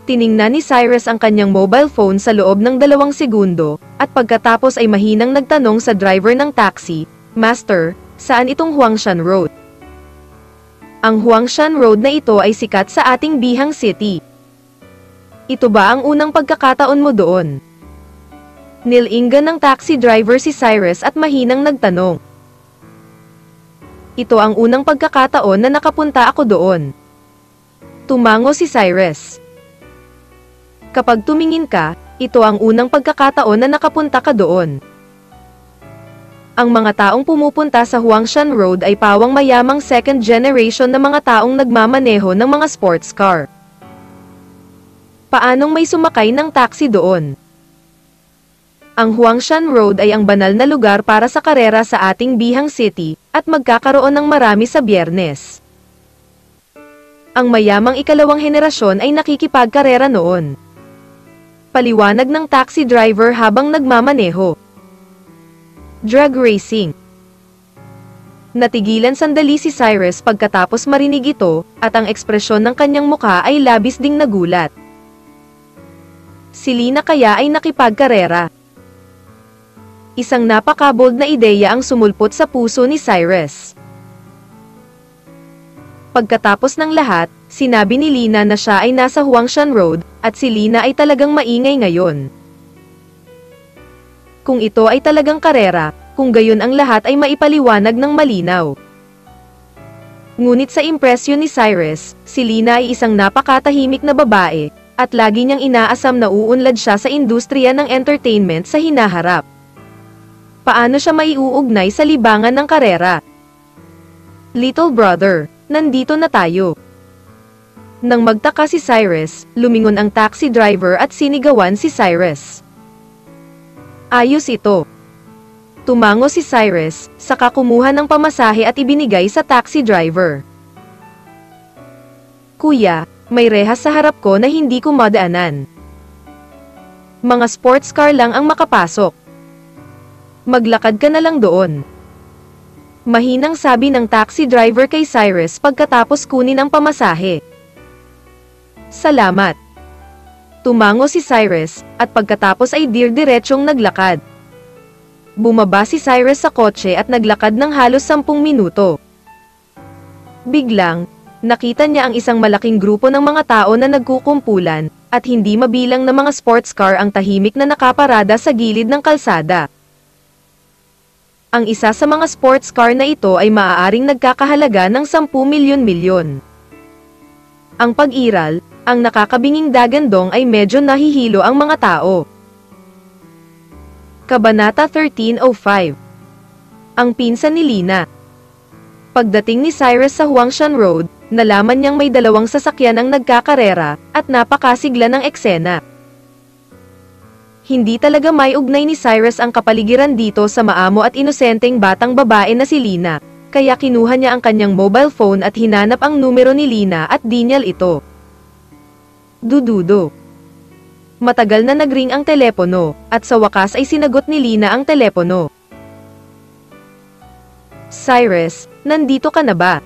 Tiningnan ni Cyrus ang kanyang mobile phone sa loob ng 2 segundo, at pagkatapos ay mahinang nagtanong sa driver ng taxi, "Master, saan itong Huangshan Road?" Ang Huangshan Road na ito ay sikat sa ating Bihang City. "Ito ba ang unang pagkakataon mo doon?" Nilingan ng taxi driver si Cyrus at mahinang nagtanong. ito ang unang pagkakataon na nakapunta ako doon. Tumango si Cyrus. Kapag tumingin ka, ito ang unang pagkakataon na nakapunta ka doon. Ang mga taong pumupunta sa Huangshan Road ay pawang mayamang second generation na mga taong nagmamaneho ng mga sports car. Paanong may sumakay ng taxi doon? Ang Huangshan Road ay ang banal na lugar para sa karera sa ating Bihang City, at magkakaroon ng marami sa Biyernes. Ang mayamang ikalawang henerasyon ay nakikipagkarera noon. Paliwanag ng taxi driver habang nagmamaneho. Drag racing. Natigilan sandali si Cyrus pagkatapos marinig ito, at ang ekspresyon ng kanyang mukha ay labis ding nagulat. Si Lina kaya ay nakipagkarera. Isang napaka-bold na ideya ang sumulpot sa puso ni Cyrus. Pagkatapos ng lahat, sinabi ni Lina na siya ay nasa Huangshan Road, at si Lina ay talagang maingay ngayon. Kung ito ay talagang karera, kung gayon ang lahat ay maipaliwanag ng malinaw. Ngunit sa impresyon ni Cyrus, si Lina ay isang napakatahimik na babae, at lagi niyang inaasam na uunlad siya sa industriya ng entertainment sa hinaharap. Paano siya maiuugnay sa libangan ng karera? Little brother, nandito na tayo. Nang magtaka si Cyrus, lumingon ang taxi driver at sinigawan si Cyrus. Ayos ito. Tumango si Cyrus, saka kumuha ng pamasahe at ibinigay sa taxi driver. Kuya, may rehas sa harap ko na hindi ko madaanan. Mga sports car lang ang makapasok. Maglakad ka na lang doon. Mahinang sabi ng taxi driver kay Cyrus pagkatapos kunin ang pamasahe. Salamat. Tumango si Cyrus, at pagkatapos ay dir-diretsyong naglakad. Bumaba si Cyrus sa kotse at naglakad ng halos 10 minuto. Biglang, nakita niya ang isang malaking grupo ng mga tao na nagkukumpulan, at hindi mabilang na mga sports car ang tahimik na nakaparada sa gilid ng kalsada. Ang isa sa mga sports car na ito ay maaaring nagkakahalaga ng 10 milyon-milyon. Ang pag-iral, ang nakakabinging dagandong ay medyo nahihilo ang mga tao. Kabanata 13:05. Ang pinsan ni Lina. Pagdating ni Cyrus sa Huangshan Road, nalaman niyang may 2 sasakyan ang nagkakarera, at napakasigla ng eksena. Hindi talaga may ugnay ni Cyrus ang kapaligiran dito sa maamo at inosenteng batang babae na si Lina, kaya kinuha niya ang kanyang mobile phone at hinanap ang numero ni Lina at dinyal ito. Dududo. Matagal na nagring ang telepono, at sa wakas ay sinagot ni Lina ang telepono. Cyrus, nandito ka na ba?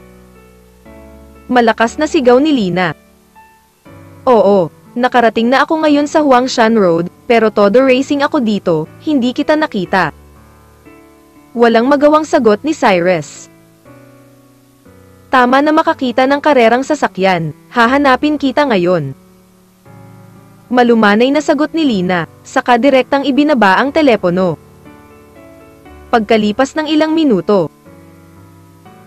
Malakas na sigaw ni Lina. Oo, nakarating na ako ngayon sa Huangshan Road, pero todo racing ako dito, hindi kita nakita. Walang magawang sagot ni Cyrus. Tama na makakita ng karerang sasakyan, hahanapin kita ngayon. Malumanay na sagot ni Lina, saka direktang ibinaba ang telepono. Pagkalipas ng ilang minuto,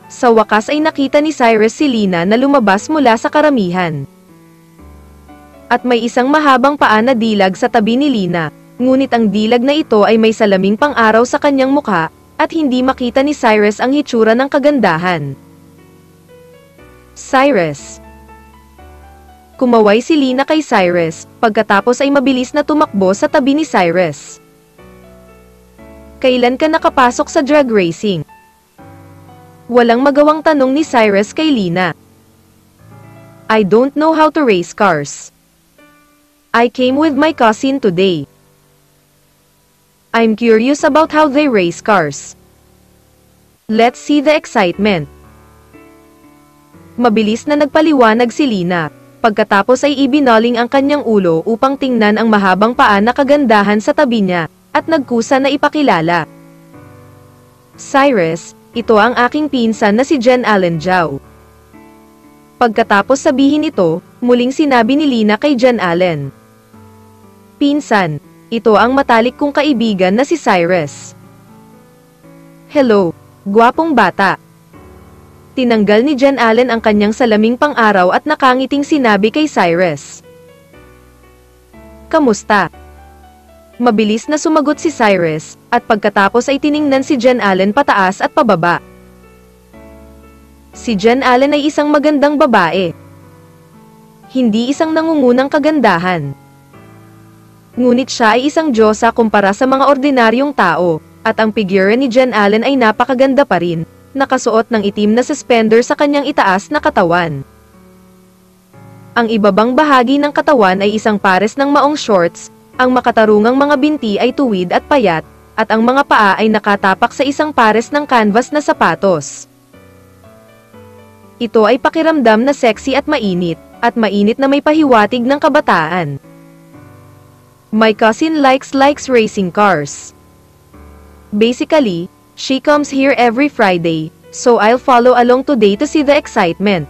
sa wakas ay nakita ni Cyrus si Lina na lumabas mula sa karamihan. At may isang mahabang paa na dilag sa tabi ni Lina, ngunit ang dilag na ito ay may salaming pang-araw sa kanyang mukha, at hindi makita ni Cyrus ang hitsura ng kagandahan. Cyrus. Kumaway si Lina kay Cyrus, pagkatapos ay mabilis na tumakbo sa tabi ni Cyrus. Kailan ka nakapasok sa drag racing? Walang magawang tanong ni Cyrus kay Lina. I don't know how to race cars. I came with my cousin today. I'm curious about how they race cars. Let's see the excitement. Mabilis na nagpaliwanag si Lina, pagkatapos ay ibinaling ang kanyang ulo upang tingnan ang mahabang paa na kagandahan sa tabi niya, at nagkusa na ipakilala. Cyrus, ito ang aking pinsan na si Jen Allen Zhao. Pagkatapos sabihin ito, muling sinabi ni Lina kay Jen Allen. Pinsan, ito ang matalik kong kaibigan na si Cyrus. Hello, gwapong bata. Tinanggal ni Jen Allen ang kanyang salaming pang-araw at nakangiting sinabi kay Cyrus. Kamusta? Mabilis na sumagot si Cyrus, at pagkatapos ay tiningnan si Jen Allen pataas at pababa. Si Jen Allen ay isang magandang babae. Hindi isang nangungunang kagandahan. Ngunit siya ay isang diyosa kumpara sa mga ordinaryong tao, at ang figure ni Jen Allen ay napakaganda pa rin, nakasuot ng itim na suspender sa kanyang itaas na katawan. Ang ibabang bahagi ng katawan ay isang pares ng maong shorts, ang makatarungang mga binti ay tuwid at payat, at ang mga paa ay nakatapak sa isang pares ng canvas na sapatos. Ito ay pakiramdam na sexy at mainit na may pahiwatig ng kabataan. My cousin likes racing cars. Basically, she comes here every Friday, so I'll follow along today to see the excitement.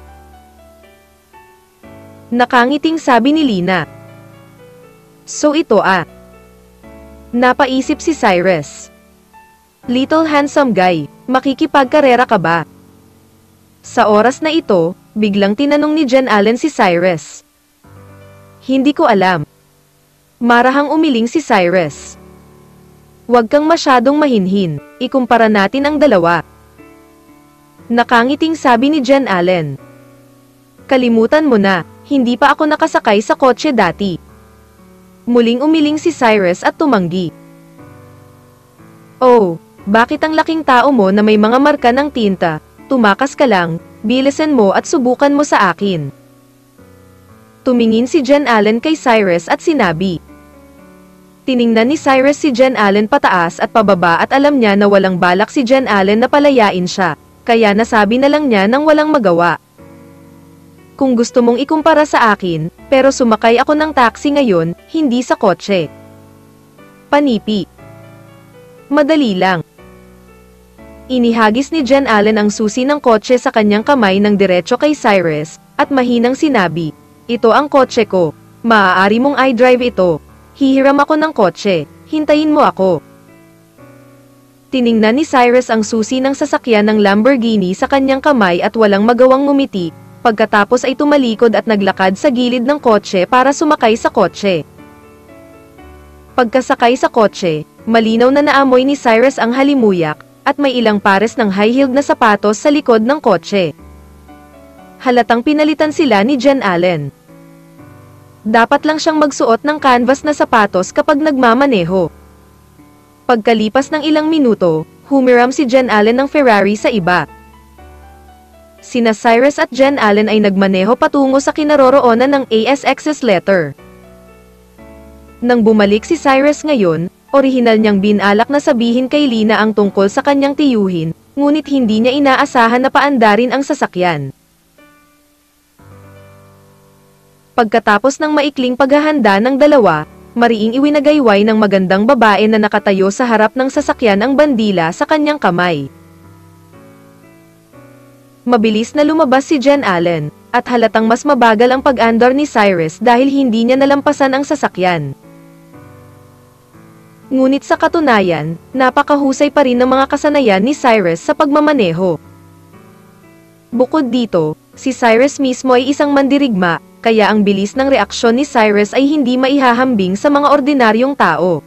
Nakangiting sabi ni Lina. So ito Napaisip si Cyrus. Little handsome guy, makikipagkarera ka ba? Sa oras na ito, biglang tinanong ni Jen Allen si Cyrus. Hindi ko alam. Marahang umiling si Cyrus. Huwag kang masyadong mahinhin, ikumpara natin ang dalawa. Nakangiting sabi ni Jen Allen. Kalimutan mo na, hindi pa ako nakasakay sa kotse dati. Muling umiling si Cyrus at tumanggi. Oh, bakit ang laking tao mo na may mga marka ng tinta? Tumakas ka lang, bilisan mo at subukan mo sa akin. Tumingin si Jen Allen kay Cyrus at sinabi. Tiningnan ni Cyrus si Jen Allen pataas at pababa at alam niya na walang balak si Jen Allen na palayain siya, kaya nasabi na lang niya nang walang magawa. Kung gusto mong ikumpara sa akin, pero sumakay ako ng taxi ngayon, hindi sa kotse. Panipi. Madali lang. Inihagis ni Jen Allen ang susi ng kotse sa kanyang kamay ng diretso kay Cyrus, at mahinang sinabi, ito ang kotse ko, maaari mong i-drive ito. Hihiram ako ng kotse, hintayin mo ako. Tiningnan ni Cyrus ang susi ng sasakyan ng Lamborghini sa kanyang kamay at walang magawang ngumiti, pagkatapos ay tumalikod at naglakad sa gilid ng kotse para sumakay sa kotse. Pagkasakay sa kotse, malinaw na naamoy ni Cyrus ang halimuyak, at may ilang pares ng high-heeled na sapatos sa likod ng kotse. Halatang pinalitan sila ni Jen Allen. Dapat lang siyang magsuot ng canvas na sapatos kapag nagmamaneho. Pagkalipas ng ilang minuto, humiram si Jen Allen ng Ferrari sa iba. Sina Cyrus at Jen Allen ay nagmaneho patungo sa kinaroroonan ng ASX's letter. Nang bumalik si Cyrus ngayon, orihinal niyang binalak na sabihin kay Lina ang tungkol sa kanyang tiyuhin, ngunit hindi niya inaasahan na paandarin ang sasakyan. Pagkatapos ng maikling paghahanda ng dalawa, mariing iwinagayway ng magandang babae na nakatayo sa harap ng sasakyan ang bandila sa kanyang kamay. Mabilis na lumabas si Jen Allen, at halatang mas mabagal ang pag-andar ni Cyrus dahil hindi niya nalampasan ang sasakyan. Ngunit sa katunayan, napakahusay pa rin ng mga kasanayan ni Cyrus sa pagmamaneho. Bukod dito, si Cyrus mismo ay isang mandirigma, kaya ang bilis ng reaksyon ni Cyrus ay hindi maihahambing sa mga ordinaryong tao.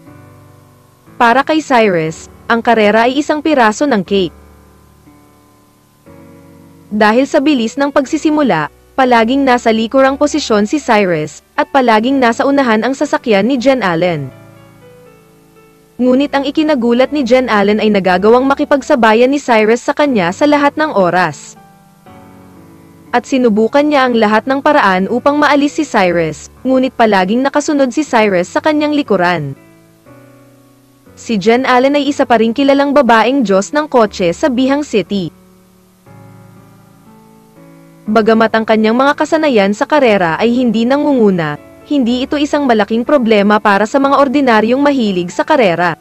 Para kay Cyrus, ang karera ay isang piraso ng cake. Dahil sa bilis ng pagsisimula, palaging nasa likurang posisyon si Cyrus, at palaging nasa unahan ang sasakyan ni Jen Allen. Ngunit ang ikinagulat ni Jen Allen ay nagagawang makipagsabayan ni Cyrus sa kanya sa lahat ng oras. At sinubukan niya ang lahat ng paraan upang maalis si Cyrus, ngunit palaging nakasunod si Cyrus sa kanyang likuran. Si Jen Allen ay isa pa ring kilalang babaeng Diyos ng kotse sa Bihang City. Bagamat ang kanyang mga kasanayan sa karera ay hindi nangunguna, hindi ito isang malaking problema para sa mga ordinaryong mahilig sa karera.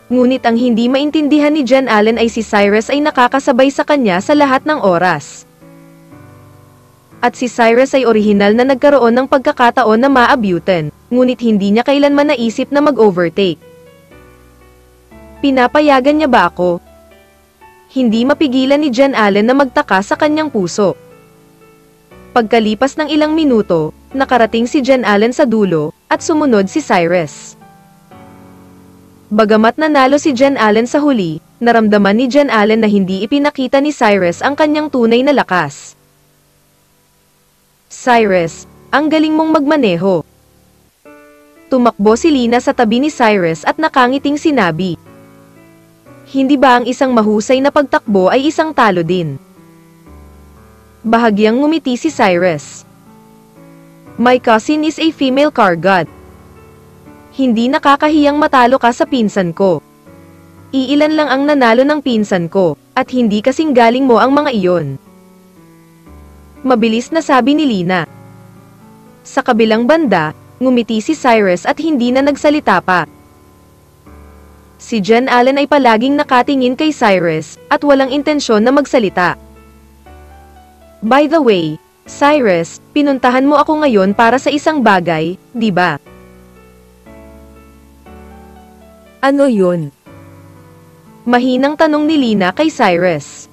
Ngunit ang hindi maintindihan ni Jen Allen ay si Cyrus ay nakakasabay sa kanya sa lahat ng oras. At si Cyrus ay orihinal na nagkaroon ng pagkakataon na maabutan, ngunit hindi niya kailanman naisip na mag-overtake. Pinapayagan niya ba ako? Hindi mapigilan ni Jen Allen na magtaka sa kanyang puso. Pagkalipas ng ilang minuto, nakarating si Jen Allen sa dulo, at sumunod si Cyrus. Bagamat nanalo si Jen Allen sa huli, naramdaman ni Jen Allen na hindi ipinakita ni Cyrus ang kanyang tunay na lakas. Cyrus, ang galing mong magmaneho. Tumakbo si Lina sa tabi ni Cyrus at nakangiting sinabi. Hindi ba ang isang mahusay na pagtakbo ay isang talo din? Bahagyang ngumiti si Cyrus. My cousin is a female car god. Hindi nakakahiyang matalo ka sa pinsan ko. Iilan lang ang nanalo ng pinsan ko, at hindi kasing galing mo ang mga iyon. Mabilis na sabi ni Lina. Sa kabilang banda, ngumiti si Cyrus at hindi na nagsalita pa. Si Jen Allen ay palaging nakatingin kay Cyrus, at walang intensyon na magsalita. By the way, Cyrus, pinuntahan mo ako ngayon para sa isang bagay, di ba? Ano yun? Mahinang tanong ni Lina kay Cyrus.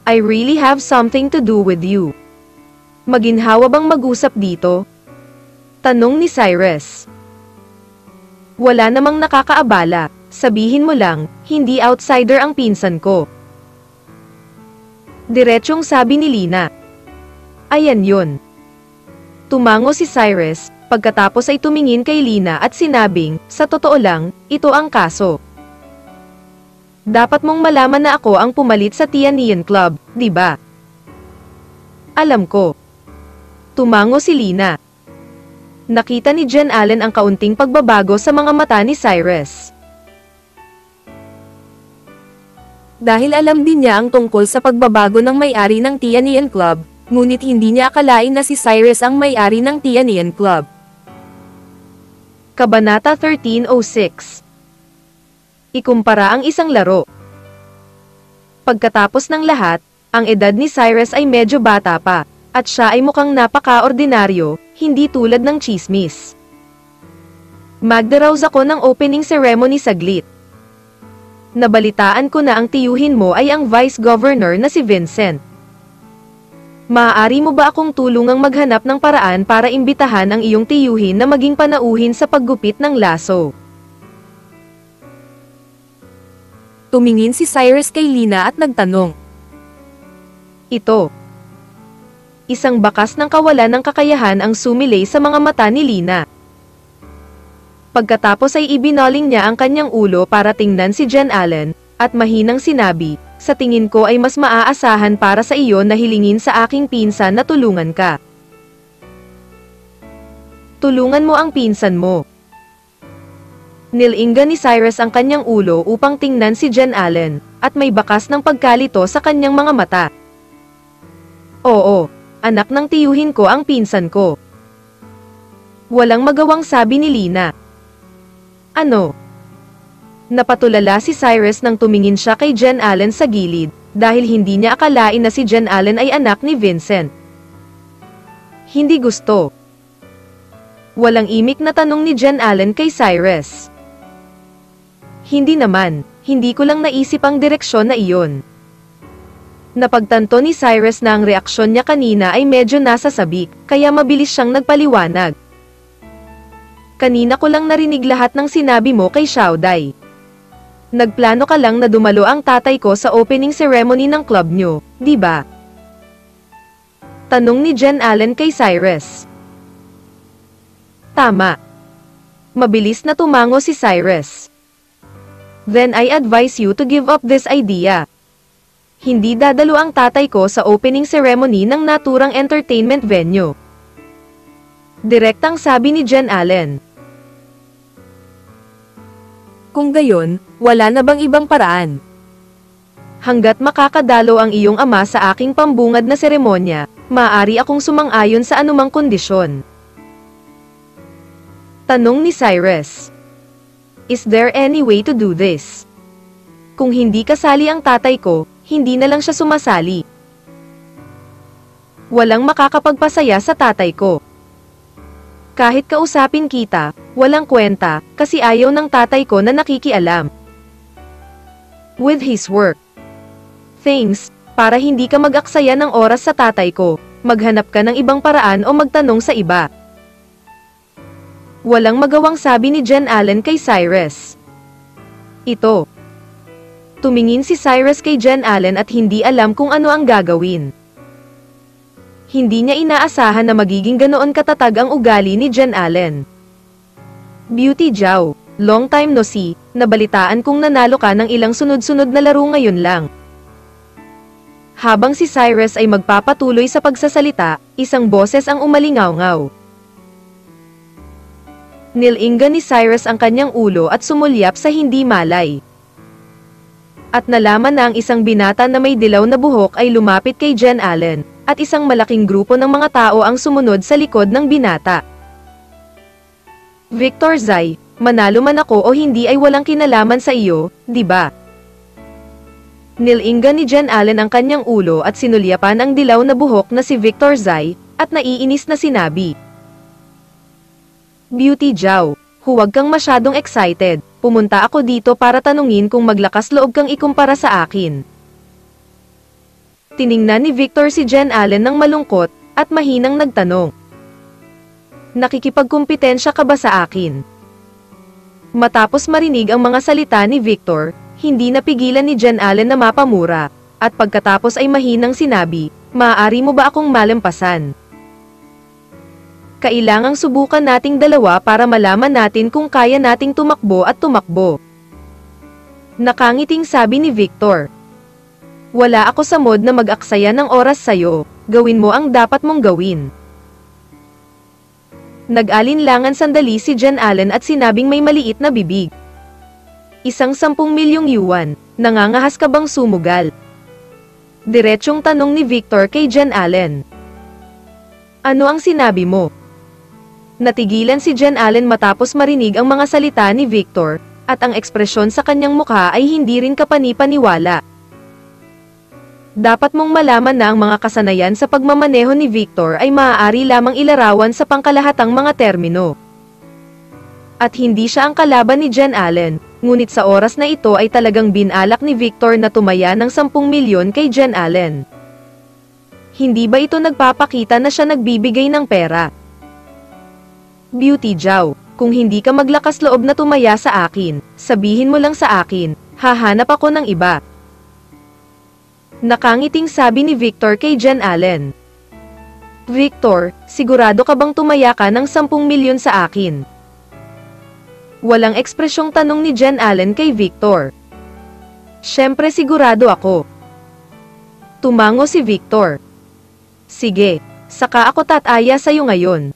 I really have something to do with you. Maginhawa bang mag-usap dito? Tanong ni Cyrus. Wala namang nakakaabala, sabihin mo lang, hindi outsider ang pinsan ko. Diretsyong sabi ni Lina. Ayan yun. Tumango si Cyrus, pagkatapos ay tumingin kay Lina at sinabing, sa totoo lang, ito ang kaso. Dapat mong malaman na ako ang pumalit sa Tianian Club, di ba? Alam ko. Tumango si Lina. Nakita ni Jen Allen ang kaunting pagbabago sa mga mata ni Cyrus. Dahil alam din niya ang tungkol sa pagbabago ng may-ari ng Tianian Club, ngunit hindi niya akalain na si Cyrus ang may-ari ng Tianian Club. Kabanata 13:06. Ikumpara ang isang laro. Pagkatapos ng lahat, ang edad ni Cyrus ay medyo bata pa, at siya ay mukhang napaka-ordinaryo, hindi tulad ng tsismis. Magdaraos ako ng opening ceremony saglit. Nabalitaan ko na ang tiyuhin mo ay ang Vice Governor na si Vincent. Maaari mo ba akong tulungang maghanap ng paraan para imbitahan ang iyong tiyuhin na maging panauhin sa paggupit ng laso? Tumingin si Cyrus kay Lina at nagtanong. Ito. Isang bakas ng kawalan ng kakayahan ang sumilay sa mga mata ni Lina. Pagkatapos ay ibinoling niya ang kanyang ulo para tingnan si Jen Allen, at mahinang sinabi, sa tingin ko ay mas maaasahan para sa iyo na hilingin sa aking pinsan na tulungan ka. Tulungan mo ang pinsan mo. Nilingga ni Cyrus ang kanyang ulo upang tingnan si Jen Allen, at may bakas ng pagkalito sa kanyang mga mata. Oo, anak ng tiyuhin ko ang pinsan ko. Walang magawang sabi ni Lina. Ano? Napatulala si Cyrus nang tumingin siya kay Jen Allen sa gilid, dahil hindi niya akalain na si Jen Allen ay anak ni Vincent. Hindi gusto. Walang imik na tanong ni Jen Allen kay Cyrus. Hindi naman, hindi ko lang naisip ang direksyon na iyon. Napagtanto ni Cyrus na ang reaksyon niya kanina ay medyo nasa sabik, kaya mabilis siyang nagpaliwanag. Kanina ko lang narinig lahat ng sinabi mo kay Xiaodai. Nagplano ka lang na dumalo ang tatay ko sa opening ceremony ng club nyo, di ba? Tanong ni Jen Allen kay Cyrus. Tama. Mabilis na tumango si Cyrus. Then I advise you to give up this idea. Hindi dadalo ang tatay ko sa opening ceremony ng naturang entertainment venue. Direktang sabi ni Jen Allen. Kung gayon, wala na bang ibang paraan? Hanggat makakadalo ang iyong ama sa aking pambungad na seremonya, maaari akong sumang-ayon sa anumang kondisyon. Tanong ni Cyrus. Is there any way to do this? Kung hindi kasali ang tatay ko, hindi na lang siya sumasali. Walang makakapagpasaya sa tatay ko. Kahit kausapin kita, walang kwenta, kasi ayaw ng tatay ko na nakikialam with his work. Thanks, para hindi ka mag-aksaya ng oras sa tatay ko, maghanap ka ng ibang paraan o magtanong sa iba. Walang magawang sabi ni Jen Allen kay Cyrus. Ito. Tumingin si Cyrus kay Jen Allen at hindi alam kung ano ang gagawin. Hindi niya inaasahan na magiging ganoon katatag ang ugali ni Jen Allen. Beauty Jow, long time no see, nabalitaan kong nanalo ka ng ilang sunod-sunod na laro ngayon lang. Habang si Cyrus ay magpapatuloy sa pagsasalita, isang boses ang umalingaw-ngaw. Nilinga ni Cyrus ang kanyang ulo at sumulyap sa hindi malay. At nalaman na ang isang binata na may dilaw na buhok ay lumapit kay Jen Allen, at isang malaking grupo ng mga tao ang sumunod sa likod ng binata. Victor Zai, manalo man ako o hindi ay walang kinalaman sa iyo, di ba? Nilinga ni Jen Allen ang kanyang ulo at sinulyapan ang dilaw na buhok na si Victor Zai, at naiinis na sinabi. Beauty Jow, huwag kang masyadong excited, pumunta ako dito para tanungin kung maglakas loob kang ikumpara sa akin. Tiningnan ni Victor si Jen Allen ng malungkot, at mahinang nagtanong. Nakikipagkumpitensya ka ba sa akin? Matapos marinig ang mga salita ni Victor, hindi napigilan ni Jen Allen na mapamura, at pagkatapos ay mahinang sinabi, maaari mo ba akong malampasan? Kailangang subukan nating dalawa para malaman natin kung kaya nating tumakbo at tumakbo. Nakangiting sabi ni Victor. Wala ako sa mood na mag-aksaya ng oras sayo, gawin mo ang dapat mong gawin. Nag-alinlangan sandali si Jen Allen at sinabing may maliit na bibig. Isang 10 milyong yuan, nangangahas ka bang sumugal? Diretsyong tanong ni Victor kay Jen Allen. Ano ang sinabi mo? Natigilan si Jen Allen matapos marinig ang mga salita ni Victor, at ang ekspresyon sa kanyang mukha ay hindi rin kapani-paniwala. Dapat mong malaman na ang mga kasanayan sa pagmamaneho ni Victor ay maaari lamang ilarawan sa pangkalahatang mga termino. At hindi siya ang kalaban ni Jen Allen, ngunit sa oras na ito ay talagang binalak ni Victor na tumaya ng 10 milyon kay Jen Allen. Hindi ba ito nagpapakita na siya nagbibigay ng pera? Beauty Jow, kung hindi ka maglakas loob na tumaya sa akin, sabihin mo lang sa akin, hahanap ako ng iba. Nakangiting sabi ni Victor kay Jen Allen. Victor, sigurado ka bang tumaya ka ng 10 milyon sa akin? Walang ekspresyong tanong ni Jen Allen kay Victor. Siyempre sigurado ako. Tumango si Victor. Sige, saka ako tataya sa'yo ngayon.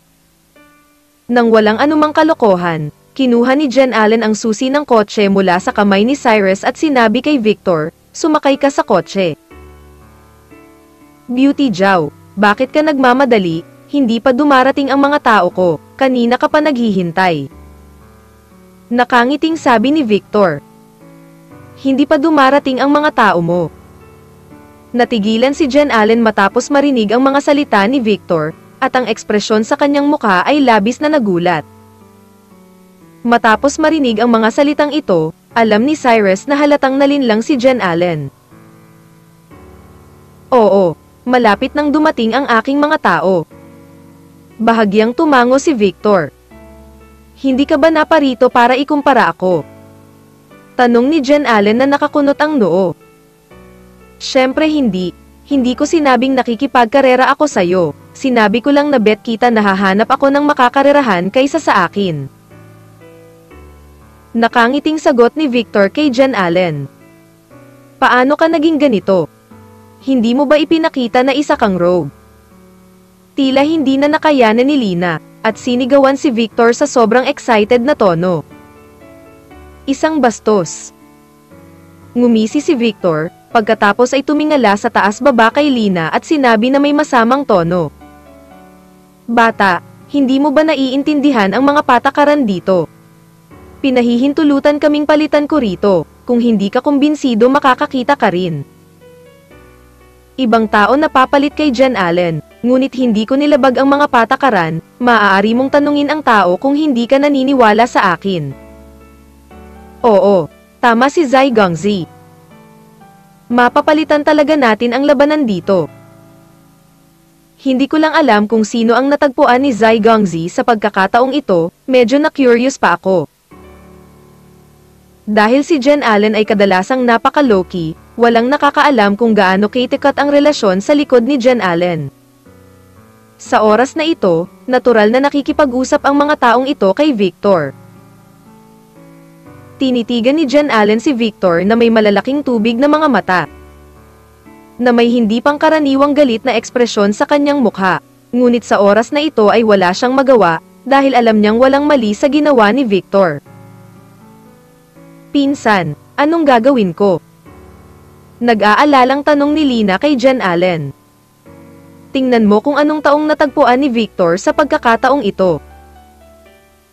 Nang walang anumang kalokohan, kinuha ni Jen Allen ang susi ng kotse mula sa kamay ni Cyrus at sinabi kay Victor, sumakay ka sa kotse. Beauty Jow, bakit ka nagmamadali? Hindi pa dumarating ang mga tao ko, kanina ka pa naghihintay. Nakangiting sabi ni Victor. Hindi pa dumarating ang mga tao mo. Natigilan si Jen Allen matapos marinig ang mga salita ni Victor, at ang ekspresyon sa kanyang mukha ay labis na nagulat. Matapos marinig ang mga salitang ito, alam ni Cyrus na halatang nalinlang si Jen Allen. Oo, malapit nang dumating ang aking mga tao. Bahagyang tumango si Victor. Hindi ka ba naparito para ikumpara ako? Tanong ni Jen Allen na nakakunot ang noo. Siyempre hindi. Hindi ko sinabing nakikipagkarera ako sa'yo. Sinabi ko lang na bet kita na hahanap ako ng makakarerahan kaysa sa akin. Nakangiting sagot ni Victor kay Jen Allen. Paano ka naging ganito? Hindi mo ba ipinakita na isa kang rogue? Tila hindi na nakayanan ni Lina, at sinigawan si Victor sa sobrang excited na tono. Isang bastos. Ngumisi si Victor, pagkatapos ay tumingala sa taas-baba kay Lina at sinabi na may masamang tono. Bata, hindi mo ba naiintindihan ang mga patakaran dito? Pinahihintulutan kaming palitan ko rito, kung hindi ka kumbinsido makakakita ka rin. Ibang tao napapalit kay Jen Allen, ngunit hindi ko nilabag ang mga patakaran, maaari mong tanungin ang tao kung hindi ka naniniwala sa akin. Oo, tama si Zai Gongzi. Mapapalitan talaga natin ang labanan dito. Hindi ko lang alam kung sino ang natagpuan ni Zai Gongzi sa pagkakataong ito, medyo na-curious pa ako. Dahil si Jen Allen ay kadalasang napaka-low-key, walang nakakaalam kung gaano katikat ang relasyon sa likod ni Jen Allen. Sa oras na ito, natural na nakikipag-usap ang mga taong ito kay Victor. Tinitigan ni Jen Allen si Victor na may malalaking tubig na mga mata, na may hindi pangkaraniwang galit na ekspresyon sa kanyang mukha. Ngunit sa oras na ito ay wala siyang magawa, dahil alam niyang walang mali sa ginawa ni Victor. Pinsan, anong gagawin ko? Nag-aalalang tanong ni Lina kay Jen Allen. Tingnan mo kung anong taong natagpuan ni Victor sa pagkakataong ito.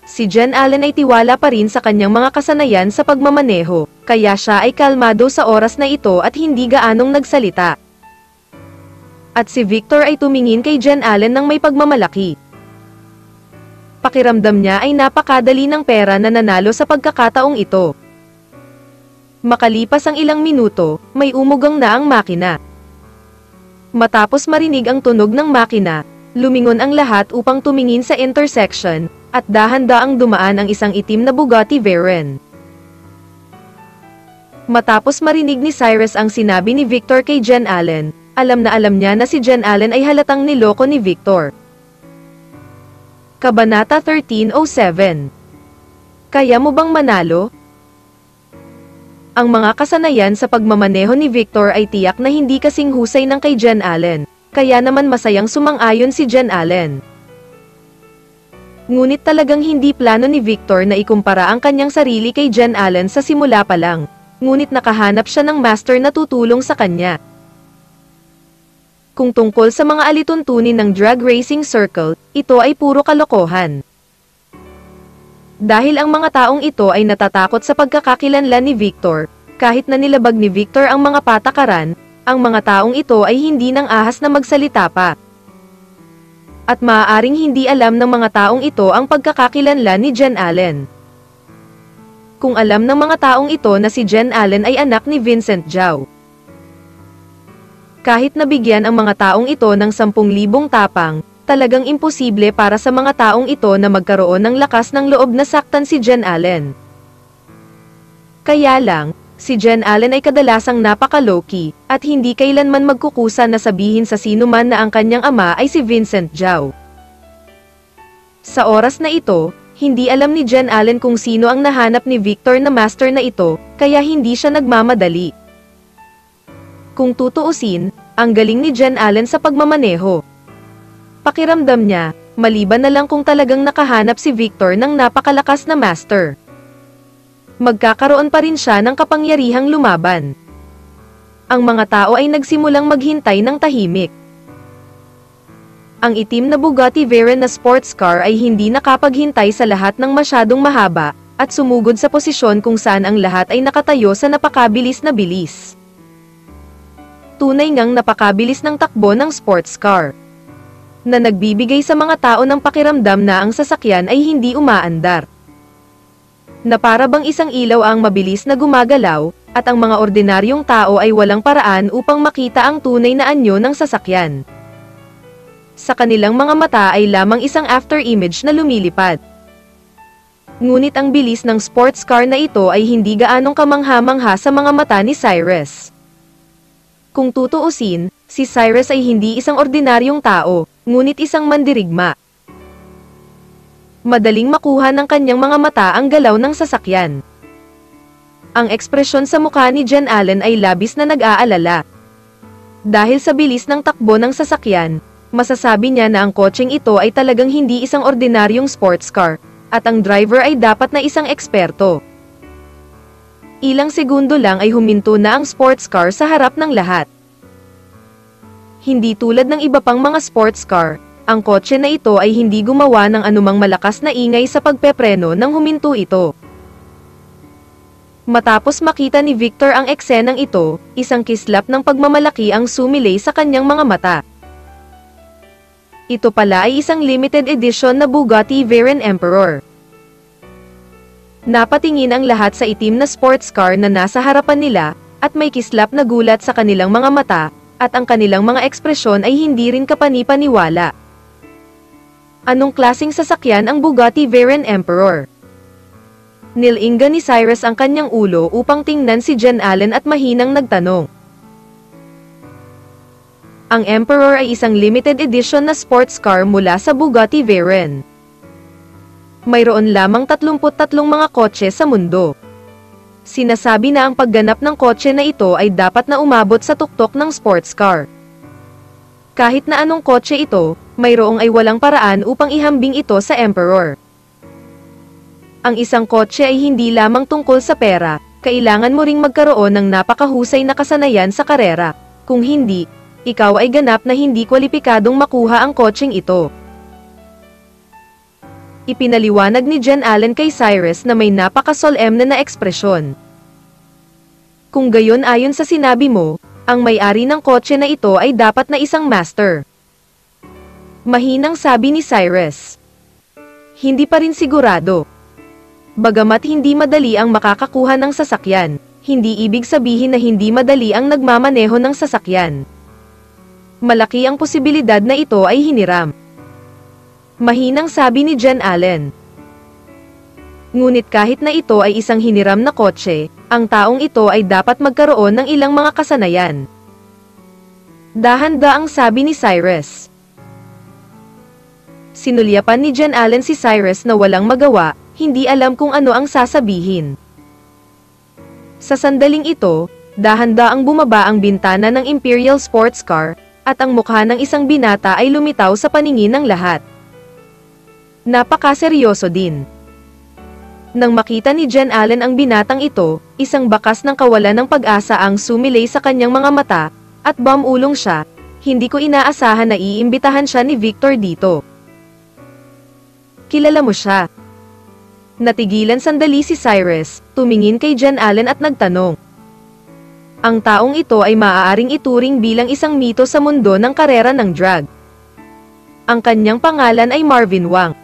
Si Jen Allen ay tiwala pa rin sa kanyang mga kasanayan sa pagmamaneho, kaya siya ay kalmado sa oras na ito at hindi gaanong nagsalita. At si Victor ay tumingin kay Jen Allen ng may pagmamalaki. Pakiramdam niya ay napakadali ng pera na nanalo sa pagkakataong ito. Makalipas ang ilang minuto, may umugang na ang makina. Matapos marinig ang tunog ng makina, lumingon ang lahat upang tumingin sa intersection, at dahan-daang dumaan ang isang itim na Bugatti Veyron. Matapos marinig ni Cyrus ang sinabi ni Victor kay Jen Allen, alam niya na si Jen Allen ay halatang niloko ni Victor. Kabanata 13:07. Kaya mo bang manalo? Ang mga kasanayan sa pagmamaneho ni Victor ay tiyak na hindi kasing husay ng kay Jen Allen, kaya naman masayang sumang-ayon si Jen Allen. Ngunit talagang hindi plano ni Victor na ikumpara ang kanyang sarili kay Jen Allen sa simula pa lang, ngunit nakahanap siya ng master na tutulong sa kanya. Kung tungkol sa mga alituntunin ng drag racing circle, ito ay puro kalokohan. Dahil ang mga taong ito ay natatakot sa pagkakakilanlan ni Victor, kahit na nilabag ni Victor ang mga patakaran, ang mga taong ito ay hindi nang ahas na magsalita pa. At maaaring hindi alam ng mga taong ito ang pagkakakilanlan ni Jen Allen. Kung alam ng mga taong ito na si Jen Allen ay anak ni Vincent Zhao, kahit nabigyan ang mga taong ito ng 10,000 tapang, talagang imposible para sa mga taong ito na magkaroon ng lakas ng loob na saktan si Jen Allen. Kaya lang, si Jen Allen ay kadalasang napaka-low-key, at hindi kailanman magkukusa na sabihin sa sino man na ang kanyang ama ay si Vincent Zhao. Sa oras na ito, hindi alam ni Jen Allen kung sino ang nahanap ni Victor na master na ito, kaya hindi siya nagmamadali. Kung tutuusin, ang galing ni Jen Allen sa pagmamaneho. Pakiramdam niya, maliban na lang kung talagang nakahanap si Victor ng napakalakas na master, magkakaroon pa rin siya ng kapangyarihang lumaban. Ang mga tao ay nagsimulang maghintay ng tahimik. Ang itim na Bugatti Veyron na sports car ay hindi nakapaghintay sa lahat ng masyadong mahaba, at sumugod sa posisyon kung saan ang lahat ay nakatayo sa napakabilis na bilis. Tunay ngang napakabilis ng takbo ng sports car, na nagbibigay sa mga tao ng pakiramdam na ang sasakyan ay hindi umaandar, na para bang isang ilaw ang mabilis na gumagalaw, at ang mga ordinaryong tao ay walang paraan upang makita ang tunay na anyo ng sasakyan. Sa kanilang mga mata ay lamang isang after-image na lumilipad. Ngunit ang bilis ng sports car na ito ay hindi gaanong kamangha-mangha sa mga mata ni Cyrus. Kung tutuusin, si Cyrus ay hindi isang ordinaryong tao, ngunit isang mandirigma. Madaling makuha ng kanyang mga mata ang galaw ng sasakyan. Ang ekspresyon sa mukha ni Jen Allen ay labis na nag-aalala. Dahil sa bilis ng takbo ng sasakyan, masasabi niya na ang kotseng ito ay talagang hindi isang ordinaryong sports car, at ang driver ay dapat na isang eksperto. Ilang segundo lang ay huminto na ang sports car sa harap ng lahat. Hindi tulad ng iba pang mga sports car, ang kotse na ito ay hindi gumawa ng anumang malakas na ingay sa pagpepreno nang huminto ito. Matapos makita ni Victor ang eksenang ito, isang kislap ng pagmamalaki ang sumilay sa kanyang mga mata. Ito pala ay isang limited edition na Bugatti Veyron Emperor. Napatingin ang lahat sa itim na sports car na nasa harapan nila, at may kislap na gulat sa kanilang mga mata, at ang kanilang mga ekspresyon ay hindi rin kapani-paniwala. Anong klaseng sasakyan ang Bugatti Veyron Emperor? Nilinga ni Cyrus ang kanyang ulo upang tingnan si Jen Allen at mahinang nagtanong. Ang Emperor ay isang limited edition na sports car mula sa Bugatti Veyron. Mayroon lamang 33 mga kotse sa mundo. Sinasabi na ang pagganap ng kotse na ito ay dapat na umabot sa tuktok ng sports car. Kahit na anong kotse ito, mayroong ay walang paraan upang ihambing ito sa Emperor. Ang isang kotse ay hindi lamang tungkol sa pera, kailangan mo ring magkaroon ng napakahusay na kasanayan sa karera. Kung hindi, ikaw ay ganap na hindi kwalipikadong makuha ang kotseng ito. Ipinaliwanag ni Jen Allen kay Cyrus na may napakasolemne na ekspresyon. Kung gayon ayon sa sinabi mo, ang may-ari ng kotse na ito ay dapat na isang master. Mahinang sabi ni Cyrus. Hindi pa rin sigurado. Bagamat hindi madali ang makakakuha ng sasakyan, hindi ibig sabihin na hindi madali ang nagmamaneho ng sasakyan. Malaki ang posibilidad na ito ay hiniram. Mahinang sabi ni Jen Allen. Ngunit kahit na ito ay isang hiniram na kotse, ang taong ito ay dapat magkaroon ng ilang mga kasanayan. Dahan-daang sabi ni Cyrus. Sinulyapan ni Jen Allen si Cyrus na walang magawa, hindi alam kung ano ang sasabihin. Sa sandaling ito, dahan-daang bumaba ang bintana ng Imperial Sports Car, at ang mukha ng isang binata ay lumitaw sa paningin ng lahat. Napakaseryoso din. Nang makita ni Jen Allen ang binatang ito, isang bakas ng kawalan ng pag-asa ang sumilay sa kanyang mga mata, at bumulong siya, hindi ko inaasahan na iimbitahan siya ni Victor dito. Kilala mo siya? Natigilan sandali si Cyrus, tumingin kay Jen Allen at nagtanong. Ang taong ito ay maaaring ituring bilang isang mito sa mundo ng karera ng drag. Ang kanyang pangalan ay Marvin Wang.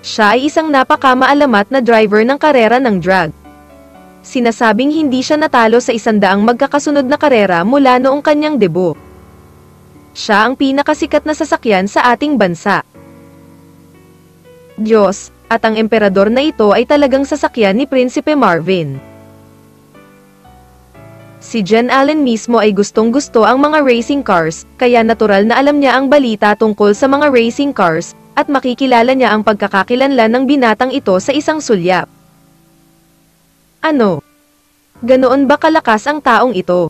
Siya ay isang napakamaalamat na driver ng karera ng drag. Sinasabing hindi siya natalo sa 100 magkakasunod na karera mula noong kanyang debut. Siya ang pinakasikat na sasakyan sa ating bansa. Diyos, at ang emperador na ito ay talagang sasakyan ni Prinsipe Marvin. Si Jen Allen mismo ay gustong-gusto ang mga racing cars, kaya natural na alam niya ang balita tungkol sa mga racing cars, at makikilala niya ang pagkakakilanlan ng binatang ito sa isang sulyap. Ano? Ganoon ba kalakas ang taong ito?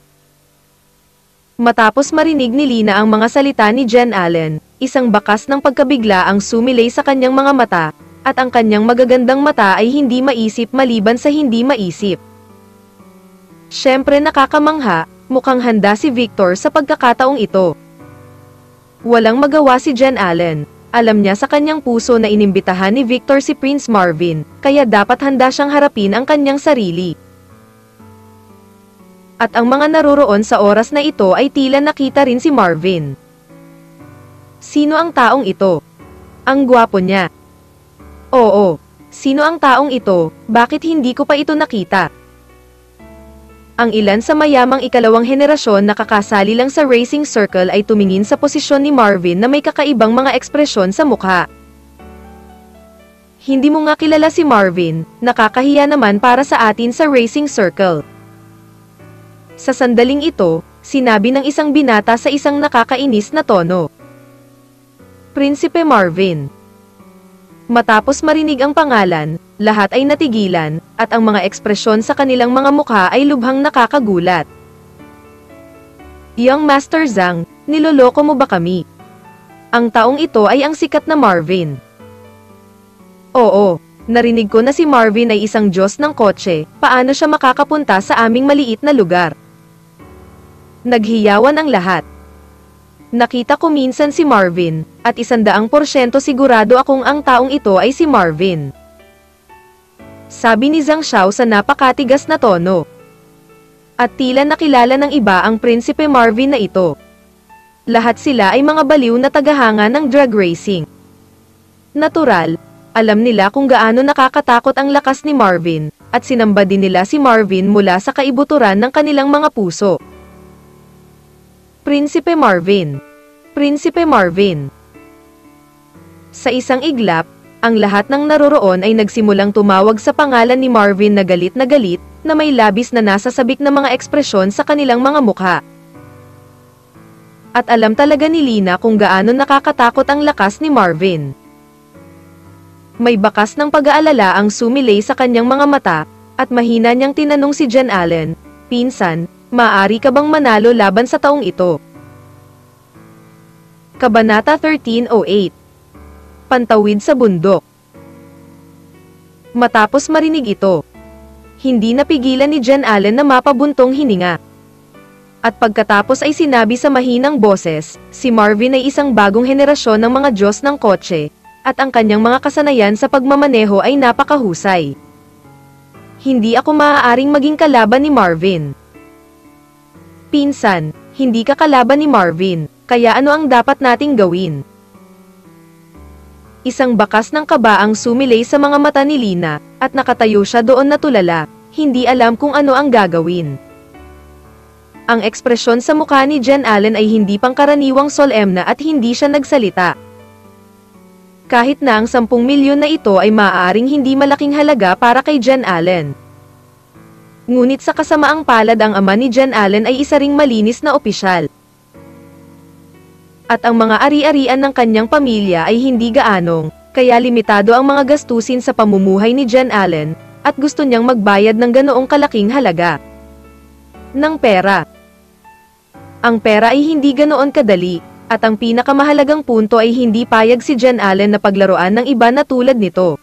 Matapos marinig ni Lina ang mga salita ni Jen Allen, isang bakas ng pagkabigla ang sumilay sa kanyang mga mata, at ang kanyang magagandang mata ay hindi maisip maliban sa hindi maisip. Siyempre nakakamangha, mukhang handa si Victor sa pagkakataong ito. Walang magawa si Jen Allen, alam niya sa kanyang puso na inimbitahan ni Victor si Prince Marvin, kaya dapat handa siyang harapin ang kanyang sarili. At ang mga naroroon sa oras na ito ay tila nakita rin si Marvin. Sino ang taong ito? Ang gwapo niya. Oo, sino ang taong ito, bakit hindi ko pa ito nakita? Ang ilan sa mayamang ikalawang henerasyon na kakasali lang sa racing circle ay tumingin sa posisyon ni Marvin na may kakaibang mga ekspresyon sa mukha. Hindi mo nga kilala si Marvin, nakakahiya naman para sa atin sa racing circle. Sa sandaling ito, sinabi ng isang binata sa isang nakakainis na tono. Prinsipe Marvin. Matapos marinig ang pangalan, lahat ay natigilan, at ang mga ekspresyon sa kanilang mga mukha ay lubhang nakakagulat. Young Master Zhang, niloloko mo ba kami? Ang taong ito ay ang sikat na Marvin. Oo, narinig ko na si Marvin ay isang Diyos ng kotse, paano siya makakapunta sa aming maliit na lugar? Naghiyawan ang lahat. Nakita ko minsan si Marvin, at 100% sigurado akong ang taong ito ay si Marvin. Sabi ni Zhang Xiao sa napakatigas na tono. At tila nakilala ng iba ang Prinsipe Marvin na ito. Lahat sila ay mga baliw na tagahanga ng drag racing. Natural, alam nila kung gaano nakakatakot ang lakas ni Marvin, at sinamba din nila si Marvin mula sa kaibuturan ng kanilang mga puso. Prinsipe Marvin. Prinsipe Marvin. Sa isang iglap, ang lahat ng naroroon ay nagsimulang tumawag sa pangalan ni Marvin na galit na may labis na nasasabik na mga ekspresyon sa kanilang mga mukha. At alam talaga ni Lina kung gaano nakakatakot ang lakas ni Marvin. May bakas ng pag-aalala ang sumilay sa kanyang mga mata, at mahina niyang tinanong si Jen Allen, "Pinsan, maaari ka bang manalo laban sa taong ito?" Kabanata 13:08. Pantawid sa bundok. Matapos marinig ito, hindi napigilan ni Jen Allen na mapabuntong hininga. At pagkatapos ay sinabi sa mahinang boses, si Marvin ay isang bagong henerasyon ng mga Diyos ng kotse, at ang kanyang mga kasanayan sa pagmamaneho ay napakahusay. Hindi ako maaaring maging kalaban ni Marvin. Pinsan, hindi ka kalaban ni Marvin, kaya ano ang dapat nating gawin? Isang bakas ng kaba ang sumilay sa mga mata ni Lina, at nakatayo siya doon na tulala, hindi alam kung ano ang gagawin. Ang ekspresyon sa mukha ni Jen Allen ay hindi pangkaraniwang solemna at hindi siya nagsalita. Kahit na ang 10 milyon na ito ay maaaring hindi malaking halaga para kay Jen Allen. Ngunit sa kasamaang palad ang ama ni Jen Allen ay isa ring malinis na opisyal. At ang mga ari-arian ng kanyang pamilya ay hindi gaanong, kaya limitado ang mga gastusin sa pamumuhay ni Jen Allen, at gusto niyang magbayad ng ganoong kalaking halaga ng pera. Ang pera ay hindi ganoon kadali, at ang pinakamahalagang punto ay hindi payag si Jen Allen na paglaruan ng iba na tulad nito.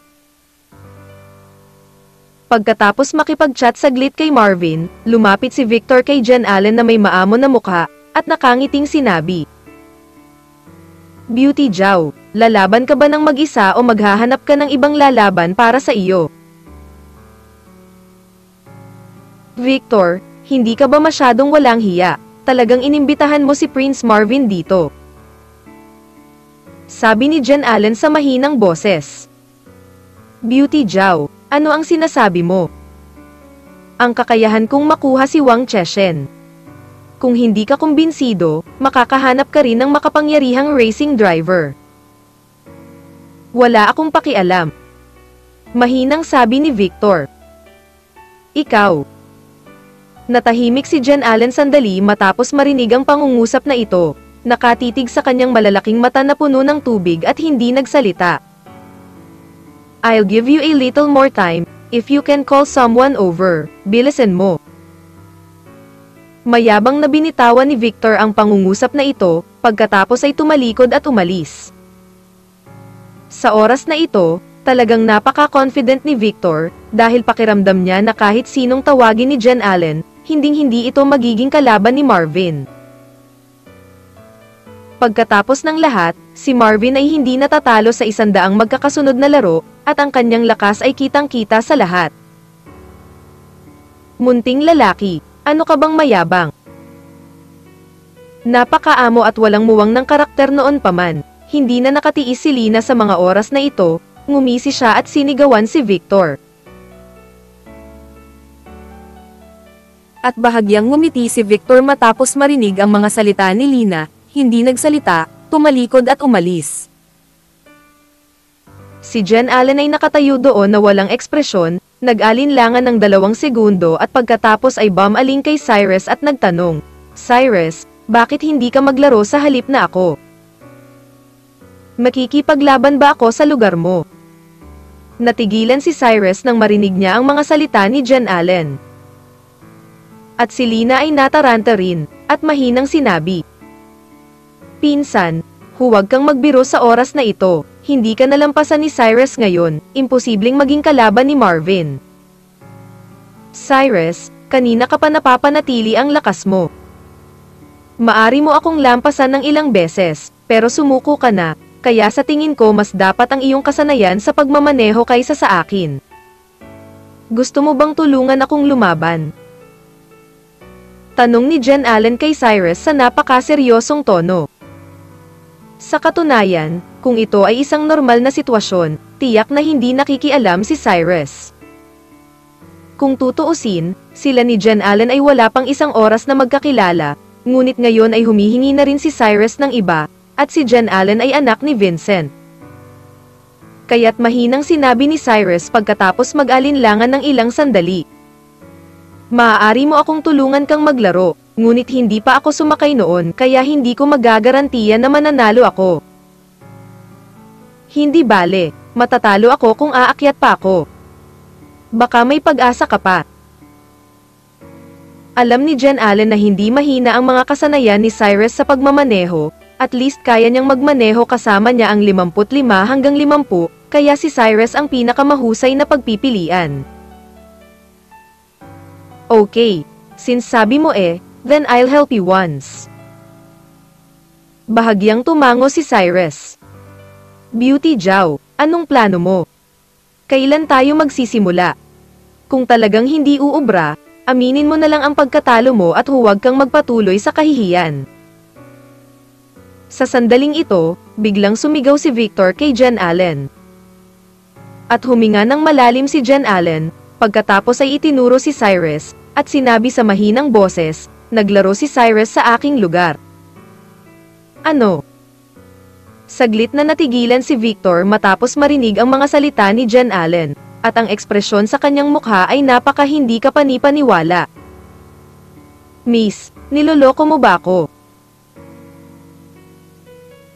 Pagkatapos makipag-chat saglit kay Marvin, lumapit si Victor kay Jen Allen na may maamon na mukha, at nakangiting sinabi, "Beauty Jow, lalaban ka ba ng mag-isa o maghahanap ka ng ibang lalaban para sa iyo?" "Victor, hindi ka ba masyadong walang hiya? Talagang inimbitahan mo si Prince Marvin dito?" sabi ni Jen Allen sa mahinang boses. "Beauty Jow, ano ang sinasabi mo? Ang kakayahan kong makuha si Wang Cheshen. Kung hindi ka kumbinsido, makakahanap ka rin ng makapangyarihang racing driver." "Wala akong pakialam," mahinang sabi ni Victor. "Ikaw." Natahimik si Jen Allen sandali matapos marinig ang pangungusap na ito, nakatitig sa kanyang malalaking mata na puno ng tubig at hindi nagsalita. "I'll give you a little more time, if you can call someone over, bilisan mo." Mayabang na binitawan ni Victor ang pangungusap na ito, pagkatapos ay tumalikod at umalis. Sa oras na ito, talagang napaka-confident ni Victor, dahil pakiramdam niya na kahit sinong tawagin ni Jen Allen, hinding-hindi ito magiging kalaban ni Marvin. Pagkatapos ng lahat, si Marvin ay hindi natatalo sa 100 magkakasunod na laro, at ang kanyang lakas ay kitang-kita sa lahat. Munting lalaki, ano ka bang mayabang? Napakaamo at walang muwang ng karakter noon pa man, hindi na nakatiis si Lina sa mga oras na ito, ngumisi siya at sinigawan si Victor. At bahagyang ngumiti si Victor matapos marinig ang mga salita ni Lina, hindi nagsalita, tumalikod at umalis. Si Jen Allen ay nakatayo doon na walang ekspresyon, nag-alinlangan ng 2 segundo at pagkatapos ay bumaling kay Cyrus at nagtanong, "Cyrus, bakit hindi ka maglaro sa halip na ako? Makikipaglaban ba ako sa lugar mo?" Natigilan si Cyrus nang marinig niya ang mga salita ni Jen Allen. At si Lina ay nataranta rin, at mahinang sinabi, "Pinsan, huwag kang magbiro sa oras na ito, hindi ka nalampasan ni Cyrus ngayon, imposibleng maging kalaban ni Marvin." "Cyrus, kanina ka pa napapanatili ang lakas mo. Maari mo akong lampasan ng ilang beses, pero sumuko ka na, kaya sa tingin ko mas dapat ang iyong kasanayan sa pagmamaneho kaysa sa akin. Gusto mo bang tulungan akong lumaban?" Tanong ni Jen Allen kay Cyrus sa napakaseryosong tono. Sa katunayan, kung ito ay isang normal na sitwasyon, tiyak na hindi nakikialam si Cyrus. Kung tutuusin, sila ni Jen Allen ay wala pang isang oras na magkakilala, ngunit ngayon ay humihingi na rin si Cyrus ng iba, at si Jen Allen ay anak ni Vincent. Kaya't mahinang sinabi ni Cyrus pagkatapos mag-alinlangan ng ilang sandali. Maaari mo akong tulungan kang maglaro, ngunit hindi pa ako sumakay noon kaya hindi ko magagarantiya na mananalo ako. Hindi bale, matatalo ako kung aakyat pa ako. Baka may pag-asa ka pa. Alam ni Jen Allen na hindi mahina ang mga kasanayan ni Cyrus sa pagmamaneho, at least kaya niyang magmaneho kasama niya ang 55 hanggang 50, kaya si Cyrus ang pinakamahusay na pagpipilian. Okay, since sabi mo then I'll help you once. Bahagyang tumango si Cyrus. Beauty Jow, anong plano mo? Kailan tayo magsisimula? Kung talagang hindi uubra, aminin mo na lang ang pagkatalo mo at huwag kang magpatuloy sa kahihiyan. Sa sandaling ito, biglang sumigaw si Victor kay Jen Allen. At huminga ng malalim si Jen Allen, pagkatapos ay itinuro si Cyrus, at sinabi sa mahinang boses, naglaro si Cyrus sa aking lugar. Ano? Saglit na natigilan si Victor matapos marinig ang mga salita ni Jen Allen, at ang ekspresyon sa kanyang mukha ay napaka hindi kapani-paniwala. Miss, niloloko mo ba ako?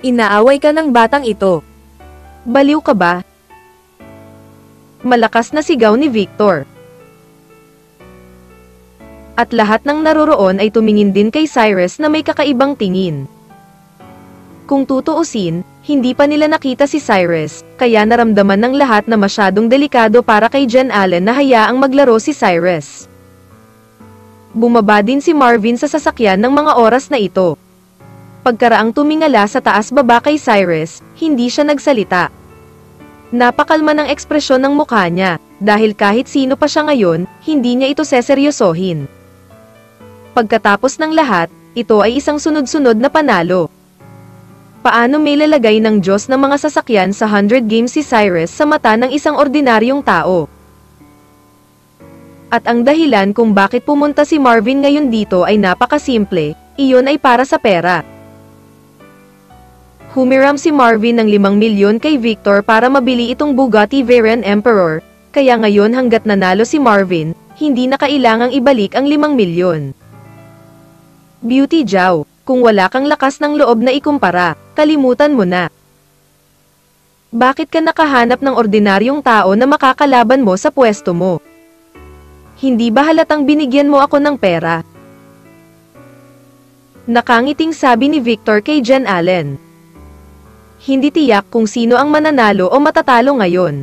Inaaway ka ng batang ito. Baliw ka ba? Malakas na sigaw ni Victor. At lahat ng naroroon ay tumingin din kay Cyrus na may kakaibang tingin. Kung tutuusin, hindi pa nila nakita si Cyrus, kaya naramdaman ng lahat na masyadong delikado para kay Jen Allen na hayaang maglaro si Cyrus. Bumaba din si Marvin sa sasakyan ng mga oras na ito. Pagkaraang tumingala sa taas-baba kay Cyrus, hindi siya nagsalita. Napakalma ng ekspresyon ng mukha niya, dahil kahit sino pa siya ngayon, hindi niya ito seseryosohin. Pagkatapos ng lahat, ito ay isang sunod-sunod na panalo. Paano may lalagay ng Diyos ng mga sasakyan sa 100 games si Cyrus sa mata ng isang ordinaryong tao? At ang dahilan kung bakit pumunta si Marvin ngayon dito ay napakasimple, iyon ay para sa pera. Humiram si Marvin ng 5 milyon kay Victor para mabili itong Bugatti Veyron Emperor, kaya ngayon hanggat nanalo si Marvin, hindi na kailangang ibalik ang 5 milyon. Beauty Jow, kung wala kang lakas ng loob na ikumpara, kalimutan mo na. Bakit ka nakahanap ng ordinaryong tao na makakalaban mo sa pwesto mo? Hindi ba halatang binigyan mo ako ng pera? Nakangiting sabi ni Victor kay Jen Allen. Hindi tiyak kung sino ang mananalo o matatalo ngayon.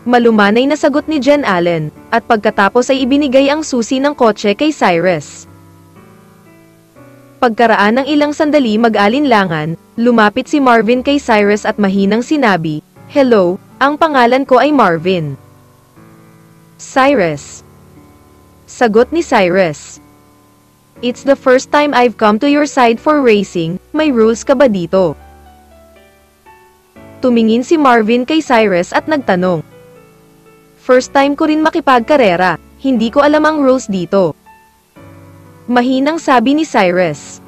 Malumanay na sagot ni Jen Allen, at pagkatapos ay ibinigay ang susi ng kotse kay Cyrus. Pagkaraan ng ilang sandali mag-alinlangan, lumapit si Marvin kay Cyrus at mahinang sinabi, "Hello, ang pangalan ko ay Marvin." Cyrus. Sagot ni Cyrus. "It's the first time I've come to your side for racing, may rules ka ba dito?" Tumingin si Marvin kay Cyrus at nagtanong. "First time ko rin makipagkarera, hindi ko alam ang rules dito." Mahinang sabi ni Cyrus.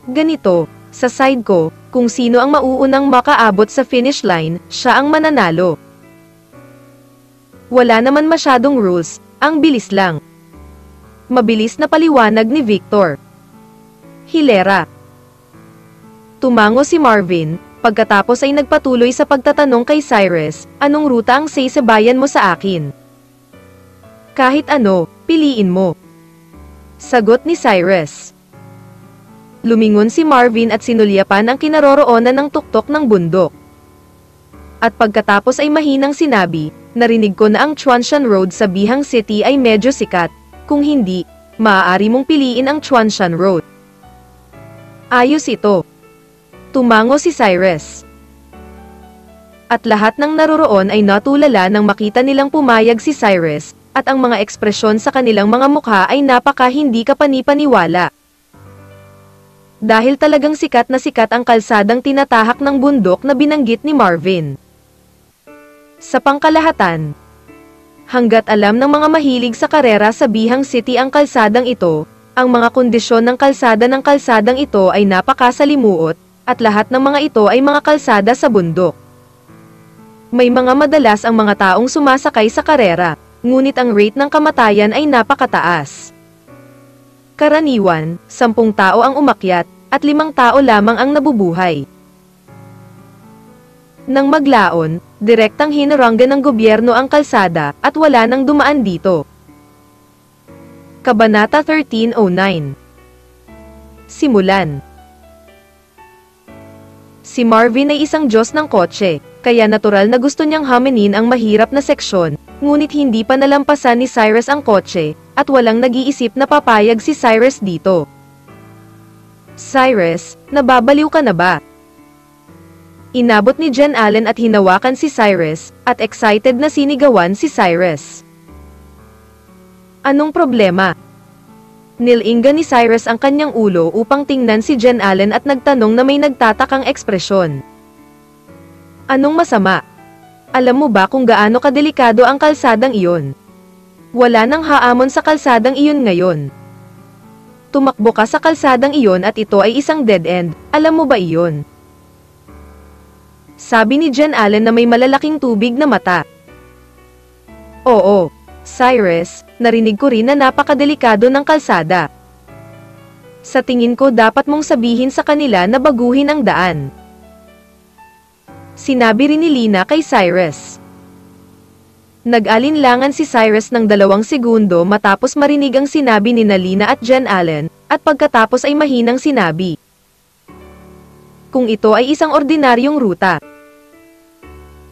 "Ganito, sa side ko, kung sino ang mauunang makaabot sa finish line, siya ang mananalo. Wala naman masyadong rules, ang bilis lang." Mabilis na paliwanag ni Victor. Hilera. Tumango si Marvin, pagkatapos ay nagpatuloy sa pagtatanong kay Cyrus, "Anong ruta ang sasaybayan mo sa akin?" "Kahit ano, piliin mo." Sagot ni Cyrus. Lumingon si Marvin at sinulyapan ang kinaroroonan ng tuktok ng bundok. At pagkatapos ay mahinang sinabi, "Narinig ko na ang Chuanshan Road sa Bihang City ay medyo sikat, kung hindi, maaari mong piliin ang Chuanshan Road." Ayos ito. Tumango si Cyrus. At lahat ng naroroon ay natulala nang makita nilang pumayag si Cyrus, at ang mga ekspresyon sa kanilang mga mukha ay napaka hindi kapani-paniwala. Dahil talagang sikat na sikat ang kalsadang tinatahak ng bundok na binanggit ni Marvin. Sa pangkalahatan, Hanggat alam ng mga mahilig sa karera sa Bihang City ang kalsadang ito, ang mga kondisyon ng kalsadang ito ay napakasalimuot, at lahat ng mga ito ay mga kalsada sa bundok. May mga madalas ang mga taong sumasakay sa karera, ngunit ang rate ng kamatayan ay napakataas. Karaniwan, 10 tao ang umakyat, at 5 tao lamang ang nabubuhay. Nang maglaon, direktang hinaranggan ng gobyerno ang kalsada, at wala nang dumaan dito. Kabanata 1309. Simulan. Si Marvin ay isang Diyos ng kotse, kaya natural na gusto niyang haminin ang mahirap na seksyon, ngunit hindi pa nalampasan ni Cyrus ang kotse, at walang nag-iisip na papayag si Cyrus dito. Cyrus, nababaliw ka na ba? Inabot ni Jen Allen at hinawakan si Cyrus, at excited na sinigawan si Cyrus. Anong problema? Nilinga ni Cyrus ang kanyang ulo upang tingnan si Jen Allen at nagtanong na may nagtatakang ekspresyon. Anong masama? Alam mo ba kung gaano kadelikado ang kalsadang iyon? Wala nang haamon sa kalsadang iyon ngayon. Tumakbo ka sa kalsadang iyon at ito ay isang dead end, alam mo ba iyon? Sabi ni Jen Allen na may malalaking tubig na mata. Oo, Cyrus, narinig ko rin na napakadelikado ng kalsada. Sa tingin ko dapat mong sabihin sa kanila na baguhin ang daan. Sinabi rin ni Lina kay Cyrus. Nag-alinlangan si Cyrus ng 2 segundo matapos marinig ang sinabi ni Lina at Jen Allen, at pagkatapos ay mahinang sinabi. Kung ito ay isang ordinaryong ruta.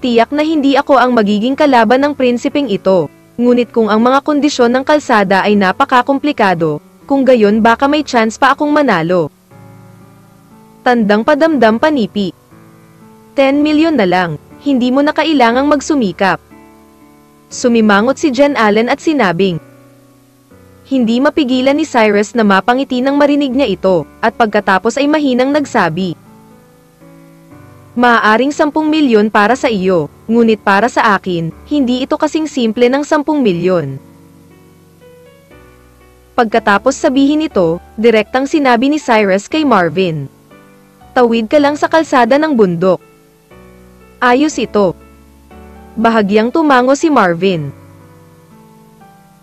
Tiyak na hindi ako ang magiging kalaban ng prinsipeng ito. Ngunit kung ang mga kondisyon ng kalsada ay napakakomplikado, kung gayon baka may chance pa akong manalo. Tandang padamdam panipi. 10 milyon na lang, hindi mo na kailangang magsumikap. Sumimangot si Jen Allen at sinabing. Hindi mapigilan ni Cyrus na mapangiti nang marinig niya ito, at pagkatapos ay mahinang nagsabi. Maaaring 10 milyon para sa iyo, ngunit para sa akin, hindi ito kasing simple ng 10 milyon. Pagkatapos sabihin ito, direktang sinabi ni Cyrus kay Marvin. Tawid ka lang sa kalsada ng bundok. Ayos ito. Bahagyang tumango si Marvin.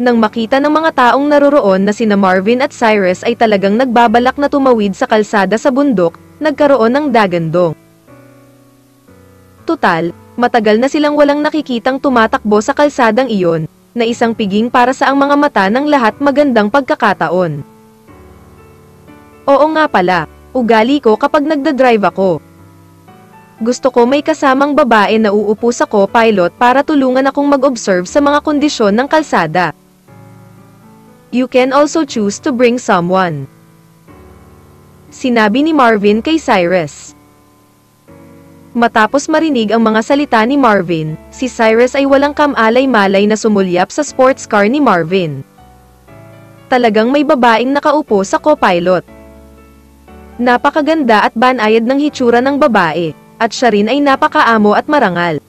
Nang makita ng mga taong naroroon na sina Marvin at Cyrus ay talagang nagbabalak na tumawid sa kalsada sa bundok, nagkaroon ng dagandong. Tutal, matagal na silang walang nakikitang tumatakbo sa kalsadang iyon, na isang piging para sa ang mga mata ng lahat magandang pagkakataon. Oo nga pala, ugali ko kapag nagdadrive ako. Gusto ko may kasamang babae na uupo sa co-pilot para tulungan akong mag-observe sa mga kondisyon ng kalsada. You can also choose to bring someone. Sinabi ni Marvin kay Cyrus. Matapos marinig ang mga salita ni Marvin, si Cyrus ay walang kamalay-malay na sumulyap sa sports car ni Marvin. Talagang may babaeng nakaupo sa co-pilot. Napakaganda at banayad ng hitsura ng babae, at siya rin ay napakaamo at marangal.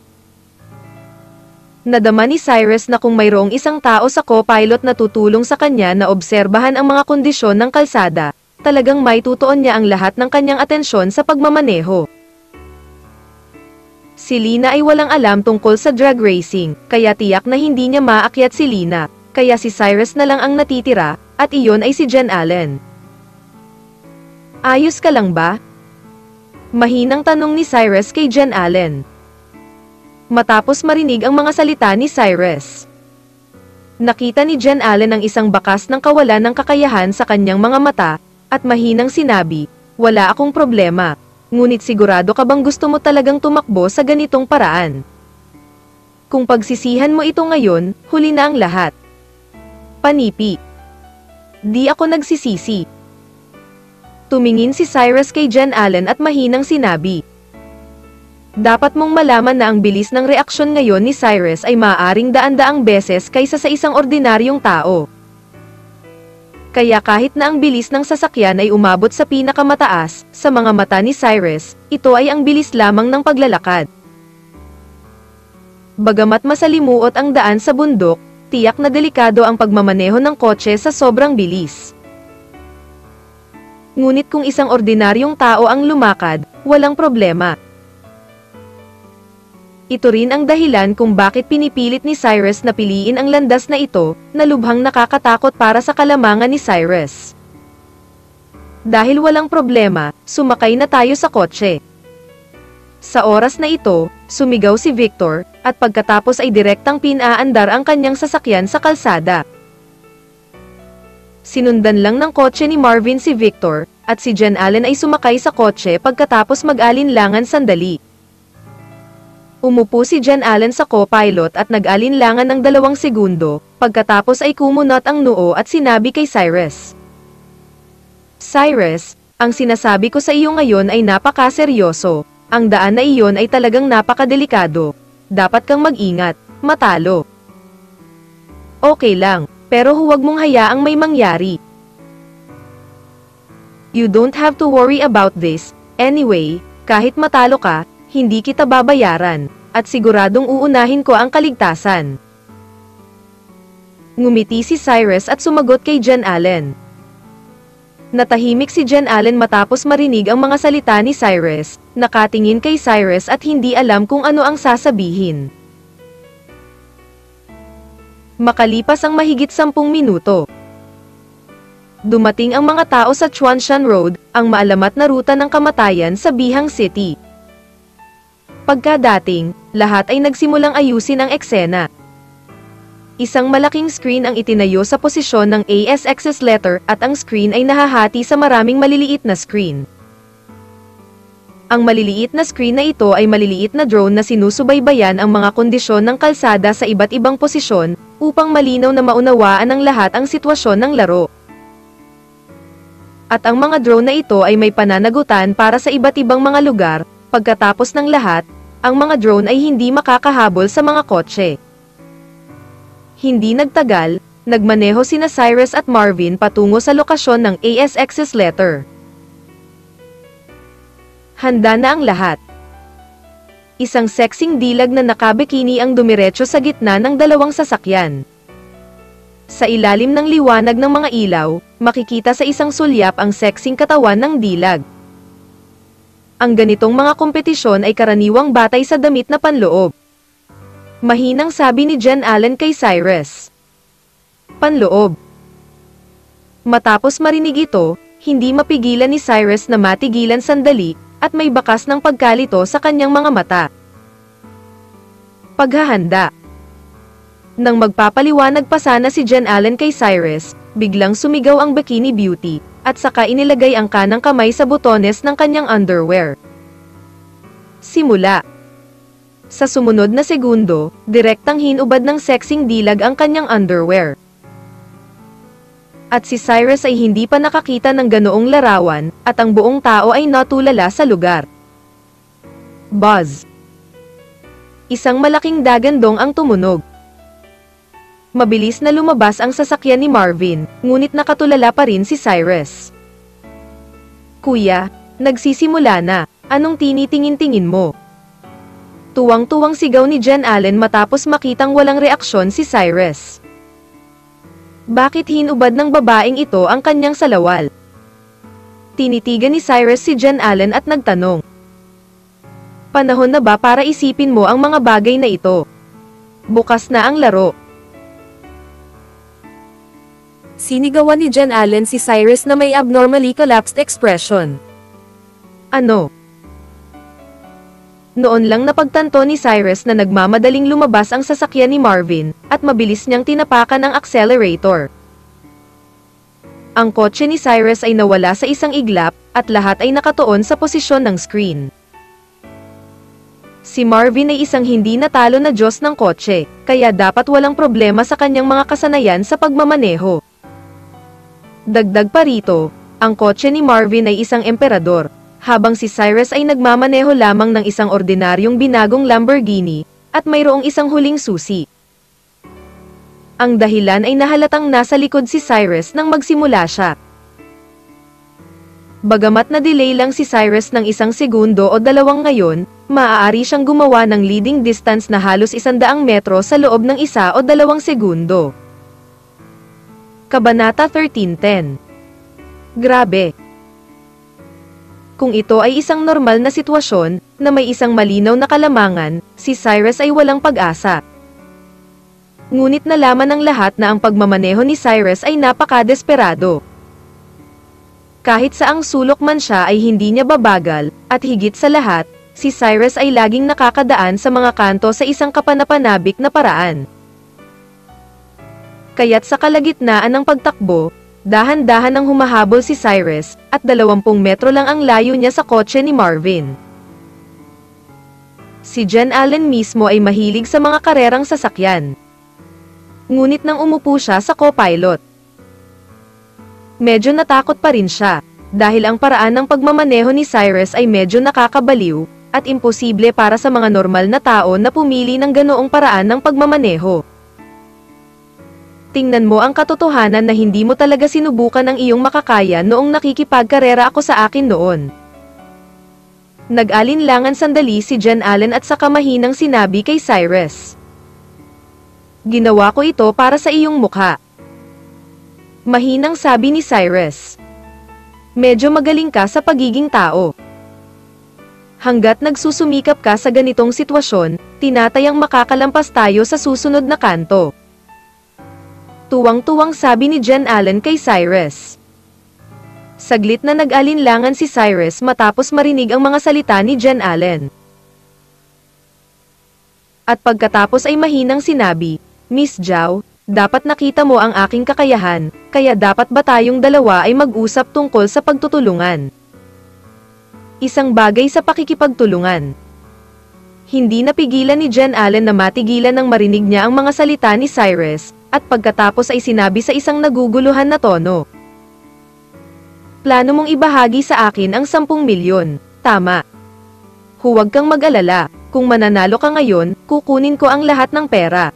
Nadama ni Cyrus na kung mayroong isang tao sa co-pilot na tutulong sa kanya na obserbahan ang mga kondisyon ng kalsada, talagang may tutuon niya ang lahat ng kanyang atensyon sa pagmamaneho. Si Lina ay walang alam tungkol sa drag racing, kaya tiyak na hindi niya maakyat si Lina, kaya si Cyrus na lang ang natitira, at iyon ay si Jen Allen. Ayos ka lang ba? Mahinang tanong ni Cyrus kay Jen Allen. Matapos marinig ang mga salita ni Cyrus. Nakita ni Jen Allen ang isang bakas ng kawalan ng kakayahan sa kanyang mga mata, at mahinang sinabi, wala akong problema. Ngunit sigurado ka bang gusto mo talagang tumakbo sa ganitong paraan? Kung pagsisihan mo ito ngayon, huli na ang lahat. Panipi. Di ako nagsisisi. Tumingin si Cyrus kay Jen Allen at mahinang sinabi. Dapat mong malaman na ang bilis ng reaksyon ngayon ni Cyrus ay maaaring daan-daang beses kaysa sa isang ordinaryong tao. Kaya kahit na ang bilis ng sasakyan ay umabot sa pinakamataas, sa mga mata ni Cyrus, ito ay ang bilis lamang ng paglalakad. Bagamat masalimuot ang daan sa bundok, tiyak na delikado ang pagmamaneho ng kotse sa sobrang bilis. Ngunit kung isang ordinaryong tao ang lumakad, walang problema. Ito rin ang dahilan kung bakit pinipilit ni Cyrus na piliin ang landas na ito, na lubhang nakakatakot para sa kalamangan ni Cyrus. Dahil walang problema, sumakay na tayo sa kotse. Sa oras na ito, sumigaw si Victor, at pagkatapos ay direktang pinaandar ang kanyang sasakyan sa kalsada. Sinundan lang ng kotse ni Marvin si Victor, at si Jen Allen ay sumakay sa kotse pagkatapos mag-alinlangan sandali. Umupo si Jen Allen sa co-pilot at nag-alinlangan ng 2 segundo, pagkatapos ay kumunot ang noo at sinabi kay Cyrus. Cyrus, ang sinasabi ko sa iyo ngayon ay napakaseryoso. Ang daan na iyon ay talagang napakadelikado. Dapat kang mag-ingat, matalo. Okay lang, pero huwag mong hayaang may mangyari. You don't have to worry about this. Anyway, kahit matalo ka, hindi kita babayaran, at siguradong uunahin ko ang kaligtasan. Ngumiti si Cyrus at sumagot kay Jen Allen. Natahimik si Jen Allen matapos marinig ang mga salita ni Cyrus, nakatingin kay Cyrus at hindi alam kung ano ang sasabihin. Makalipas ang mahigit 10 minuto. Dumating ang mga tao sa Chuanshan Road, ang maalamat na ruta ng kamatayan sa Bihang City. Pagkadating, lahat ay nagsimulang ayusin ang eksena. Isang malaking screen ang itinayo sa posisyon ng ASX's letter at ang screen ay nahahati sa maraming maliliit na screen. Ang maliliit na screen na ito ay maliliit na drone na sinusubaybayan ang mga kondisyon ng kalsada sa iba't ibang posisyon, upang malinaw na maunawaan ng lahat ang sitwasyon ng laro. At ang mga drone na ito ay may pananagutan para sa iba't ibang mga lugar. Pagkatapos ng lahat, ang mga drone ay hindi makakahabol sa mga kotse. Hindi nagtagal, nagmaneho sina Cyrus at Marvin patungo sa lokasyon ng ASX's letter. Handa na ang lahat. Isang sexing dilag na nakabikini ang dumiretso sa gitna ng 2 sasakyan. Sa ilalim ng liwanag ng mga ilaw, makikita sa isang sulyap ang sexing katawan ng dilag. Ang ganitong mga kompetisyon ay karaniwang batay sa damit na panloob. Mahinang sabi ni Jen Allen kay Cyrus. Panloob. Matapos marinig ito, hindi mapigilan ni Cyrus na matigilan sandali, at may bakas ng pagkalito sa kanyang mga mata. Paghahanda. Nang magpapaliwanag pa sana si Jen Allen kay Cyrus, biglang sumigaw ang bikini beauty, at saka inilagay ang kanang kamay sa butones ng kanyang underwear. Simula. Sa sumunod na segundo, direktang hinubad ng sexing dilag ang kanyang underwear. At si Cyrus ay hindi pa nakakita ng ganoong larawan, at ang buong tao ay natulala sa lugar. Buzz. Isang malaking dagandong ang tumunog. Mabilis na lumabas ang sasakyan ni Marvin, ngunit nakatulala pa rin si Cyrus. Kuya, nagsisimula na, anong tinitingin-tingin mo? Tuwang-tuwang sigaw ni Jen Allen matapos makitang walang reaksyon si Cyrus. Bakit hinubad ng babaeng ito ang kanyang salawal? Tinitigan ni Cyrus si Jen Allen at nagtanong. Panahon na ba para isipin mo ang mga bagay na ito? Bukas na ang laro. Sinigawan ni Jen Allen si Cyrus na may abnormally collapsed expression. Ano? Noon lang napagtanto ni Cyrus na nagmamadaling lumabas ang sasakyan ni Marvin, at mabilis niyang tinapakan ang accelerator. Ang kotse ni Cyrus ay nawala sa isang iglap, at lahat ay nakatuon sa posisyon ng screen. Si Marvin ay isang hindi natalo na Diyos ng kotse, kaya dapat walang problema sa kanyang mga kasanayan sa pagmamaneho. Dagdag pa rito, ang kotse ni Marvin ay isang emperador, habang si Cyrus ay nagmamaneho lamang ng isang ordinaryong binagong Lamborghini, at mayroong isang huling susi. Ang dahilan ay nahalatang nasa likod si Cyrus nang magsimula siya. Bagamat na-delay lang si Cyrus ng 1 segundo o 2 ngayon, maaari siyang gumawa ng leading distance na halos 100 metro sa loob ng 1 o 2 segundo. Kabanata 1310. Grabe! Kung ito ay isang normal na sitwasyon, na may isang malinaw na kalamangan, si Cyrus ay walang pag-asa. Ngunit nalaman ng lahat na ang pagmamaneho ni Cyrus ay napaka-desperado. Kahit saang sulok man siya ay hindi niya babagal, at higit sa lahat, si Cyrus ay laging nakakadaan sa mga kanto sa isang kapanapanabik na paraan. Kaya't sa kalagitnaan ng pagtakbo, dahan-dahan ang humahabol si Cyrus, at 20 metro lang ang layo niya sa kotse ni Marvin. Si Jen Allen mismo ay mahilig sa mga karerang sasakyan. Ngunit nang umupo siya sa co-pilot, medyo natakot pa rin siya, dahil ang paraan ng pagmamaneho ni Cyrus ay medyo nakakabaliw, at imposible para sa mga normal na tao na pumili ng ganoong paraan ng pagmamaneho. Tingnan mo ang katotohanan na hindi mo talaga sinubukan ang iyong makakaya noong nakikipagkarera ako sa akin noon. Nag-alinlangan sandali si Jen Allen at saka mahinang sinabi kay Cyrus. Ginawa ko ito para sa iyong mukha. Mahinang sabi ni Cyrus. Medyo magaling ka sa pagiging tao. Hanggat nagsusumikap ka sa ganitong sitwasyon, tinatayang makakalampas tayo sa susunod na kanto. Tuwang-tuwang sabi ni Jen Allen kay Cyrus. Saglit na nag-alinlangan si Cyrus matapos marinig ang mga salita ni Jen Allen. At pagkatapos ay mahinang sinabi, Miss Zhao, dapat nakita mo ang aking kakayahan, kaya dapat ba tayong dalawa ay mag-usap tungkol sa pagtutulungan? Isang bagay sa pakikipagtulungan. Hindi napigilan ni Jen Allen na matigilan nang marinig niya ang mga salita ni Cyrus, at pagkatapos ay sinabi sa isang naguguluhan na tono. Plano mong ibahagi sa akin ang 10 milyon, tama? Huwag kang mag-alala, kung mananalo ka ngayon, kukunin ko ang lahat ng pera.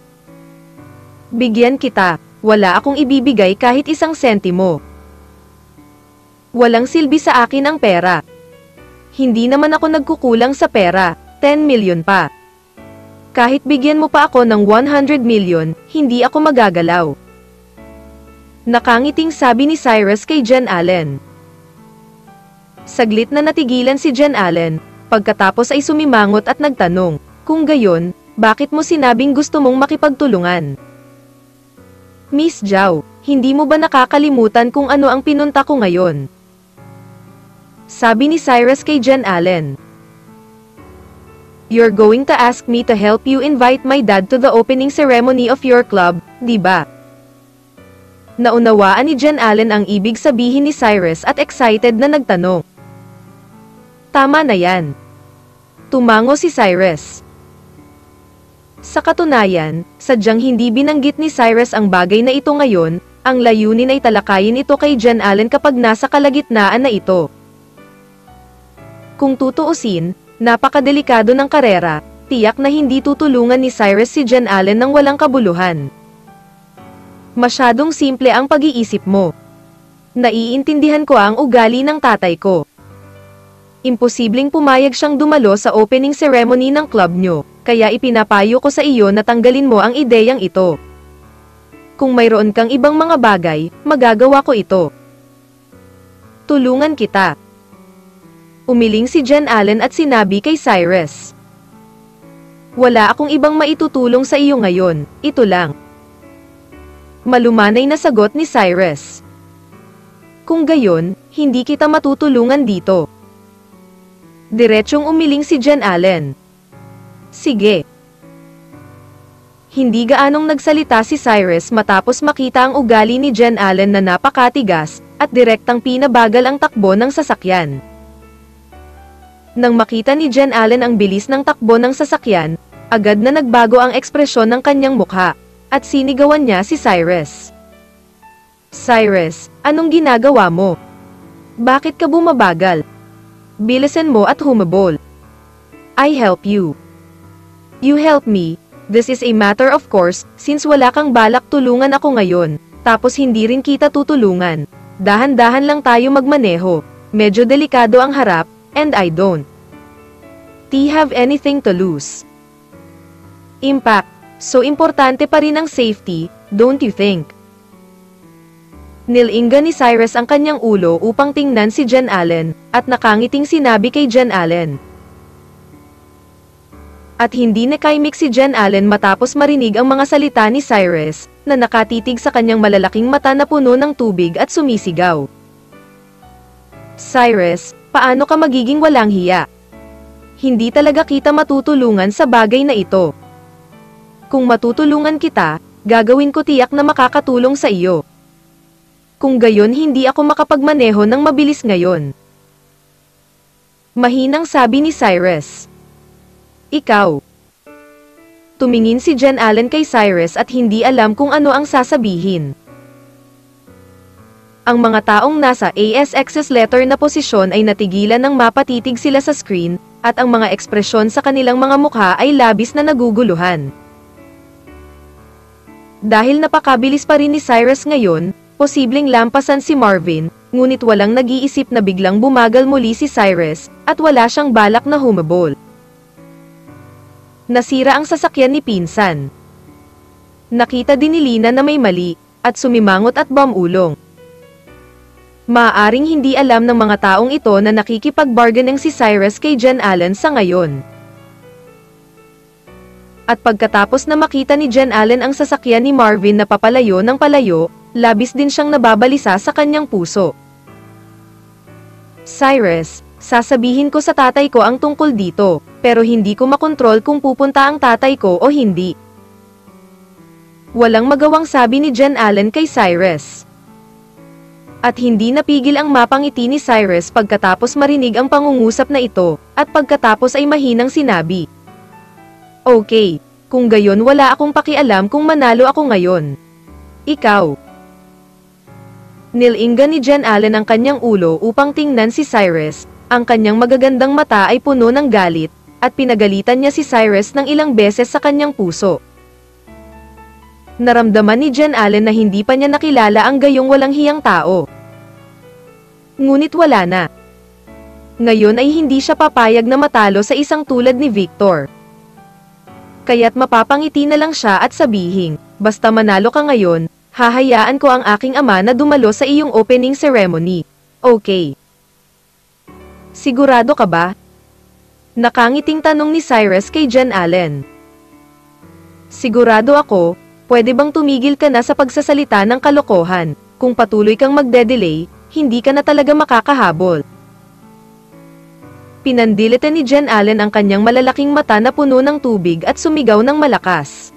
Bigyan kita, wala akong ibibigay kahit 1 sentimo. Walang silbi sa akin ang pera. Hindi naman ako nagkukulang sa pera, 10 milyon pa. Kahit bigyan mo pa ako ng 100 milyon, hindi ako magagalaw. Nakangiting sabi ni Cyrus kay Jen Allen. Saglit na natigilan si Jen Allen, pagkatapos ay sumimangot at nagtanong, kung gayon, bakit mo sinabing gusto mong makipagtulungan? Miss Zhao, hindi mo ba nakakalimutan kung ano ang pinunta ko ngayon? Sabi ni Cyrus kay Jen Allen. You're going to ask me to help you invite my dad to the opening ceremony of your club, di ba? Naunawaan ni Jen Allen ang ibig sabihin ni Cyrus at excited na nagtanong. Tama na yan. Tumango si Cyrus. Sa katunayan, sadyang hindi binanggit ni Cyrus ang bagay na ito ngayon, ang layunin ay talakayin ito kay Jen Allen kapag nasa kalagitnaan na ito. Kung tutuusin, napakadelikado ng karera, tiyak na hindi tutulungan ni Cyrus si Jen Allen ng walang kabuluhan. Masyadong simple ang pag-iisip mo. Naiintindihan ko ang ugali ng tatay ko. Imposibleng pumayag siyang dumalo sa opening ceremony ng club nyo, kaya ipinapayo ko sa iyo na tanggalin mo ang ideyang ito. Kung mayroon kang ibang mga bagay, magagawa ko ito. Tulungan kita. Umiling si Jen Allen at sinabi kay Cyrus. Wala akong ibang maitutulong sa iyo ngayon, ito lang. Malumanay na sagot ni Cyrus. Kung gayon, hindi kita matutulungan dito. Diretsyong umiling si Jen Allen. Sige. Hindi gaanong nagsalita si Cyrus matapos makita ang ugali ni Jen Allen na napakatigas, at direktang pinabagal ang takbo ng sasakyan. Nang makita ni Jen Allen ang bilis ng takbo ng sasakyan, agad na nagbago ang ekspresyon ng kanyang mukha, at sinigawan niya si Cyrus. Cyrus, anong ginagawa mo? Bakit ka bumabagal? Bilisan mo at humabol. I help you. You help me. This is a matter of course, since wala kang balak tulungan ako ngayon, tapos hindi rin kita tutulungan. Dahan-dahan lang tayo magmaneho. Medyo delikado ang harap, and I don't have anything to lose. Impact. So importante pa rin ang safety, don't you think? Nilinga ni Cyrus ang kanyang ulo upang tingnan si Jen Allen, at nakangiting sinabi kay Jen Allen. At hindi nakaimik si Jen Allen matapos marinig ang mga salita ni Cyrus, na nakatitig sa kanyang malalaking mata na puno ng tubig at sumisigaw. Cyrus, paano ka magiging walang hiya? Hindi talaga kita matutulungan sa bagay na ito. Kung matutulungan kita, gagawin ko tiyak na makakatulong sa iyo. Kung gayon hindi ako makapagmaneho ng mabilis ngayon. Mahinang sabi ni Cyrus. Ikaw. Tumingin si Jen Allen kay Cyrus at hindi alam kung ano ang sasabihin. Ang mga taong nasa ASX's letter na posisyon ay natigilan ng mapatitig sila sa screen, at ang mga ekspresyon sa kanilang mga mukha ay labis na naguguluhan. Dahil napakabilis pa rin ni Cyrus ngayon, posibleng lampasan si Marvin, ngunit walang nag-iisip na biglang bumagal muli si Cyrus, at wala siyang balak na humabol. Nasira ang sasakyan ni Pinsan. Nakita din ni Lina na may mali, at sumimangot at bumulong. Maaaring hindi alam ng mga taong ito na nakikipag-bargaining si Cyrus kay Jen Allen sa ngayon. At pagkatapos na makita ni Jen Allen ang sasakyan ni Marvin na papalayo ng palayo, labis din siyang nababalisa sa kanyang puso. Cyrus, sasabihin ko sa tatay ko ang tungkol dito, pero hindi ko makontrol kung pupunta ang tatay ko o hindi. Walang magawang sabi ni Jen Allen kay Cyrus. At hindi napigil ang mapangiti ni Cyrus pagkatapos marinig ang pangungusap na ito, at pagkatapos ay mahinang sinabi. Okay, kung gayon wala akong pakialam kung manalo ako ngayon. Ikaw. Nilinga ni Jen Allen ang kanyang ulo upang tingnan si Cyrus, ang kanyang magagandang mata ay puno ng galit, at pinagalitan niya si Cyrus ng ilang beses sa kanyang puso. Naramdaman ni Jen Allen na hindi pa niya nakilala ang gayong walang hiyang tao. Ngunit wala na. Ngayon ay hindi siya papayag na matalo sa isang tulad ni Victor. Kaya't mapapangiti na lang siya at sabihin, basta manalo ka ngayon, hahayaan ko ang aking ama na dumalo sa iyong opening ceremony. Okay. Sigurado ka ba? Nakangiting tanong ni Cyrus kay Jen Allen. Sigurado ako. Pwede bang tumigil ka na sa pagsasalita ng kalokohan? Kung patuloy kang magde-delay, hindi ka na talaga makakahabol. Pinandilitan ni Jen Allen ang kanyang malalaking mata na puno ng tubig at sumigaw ng malakas.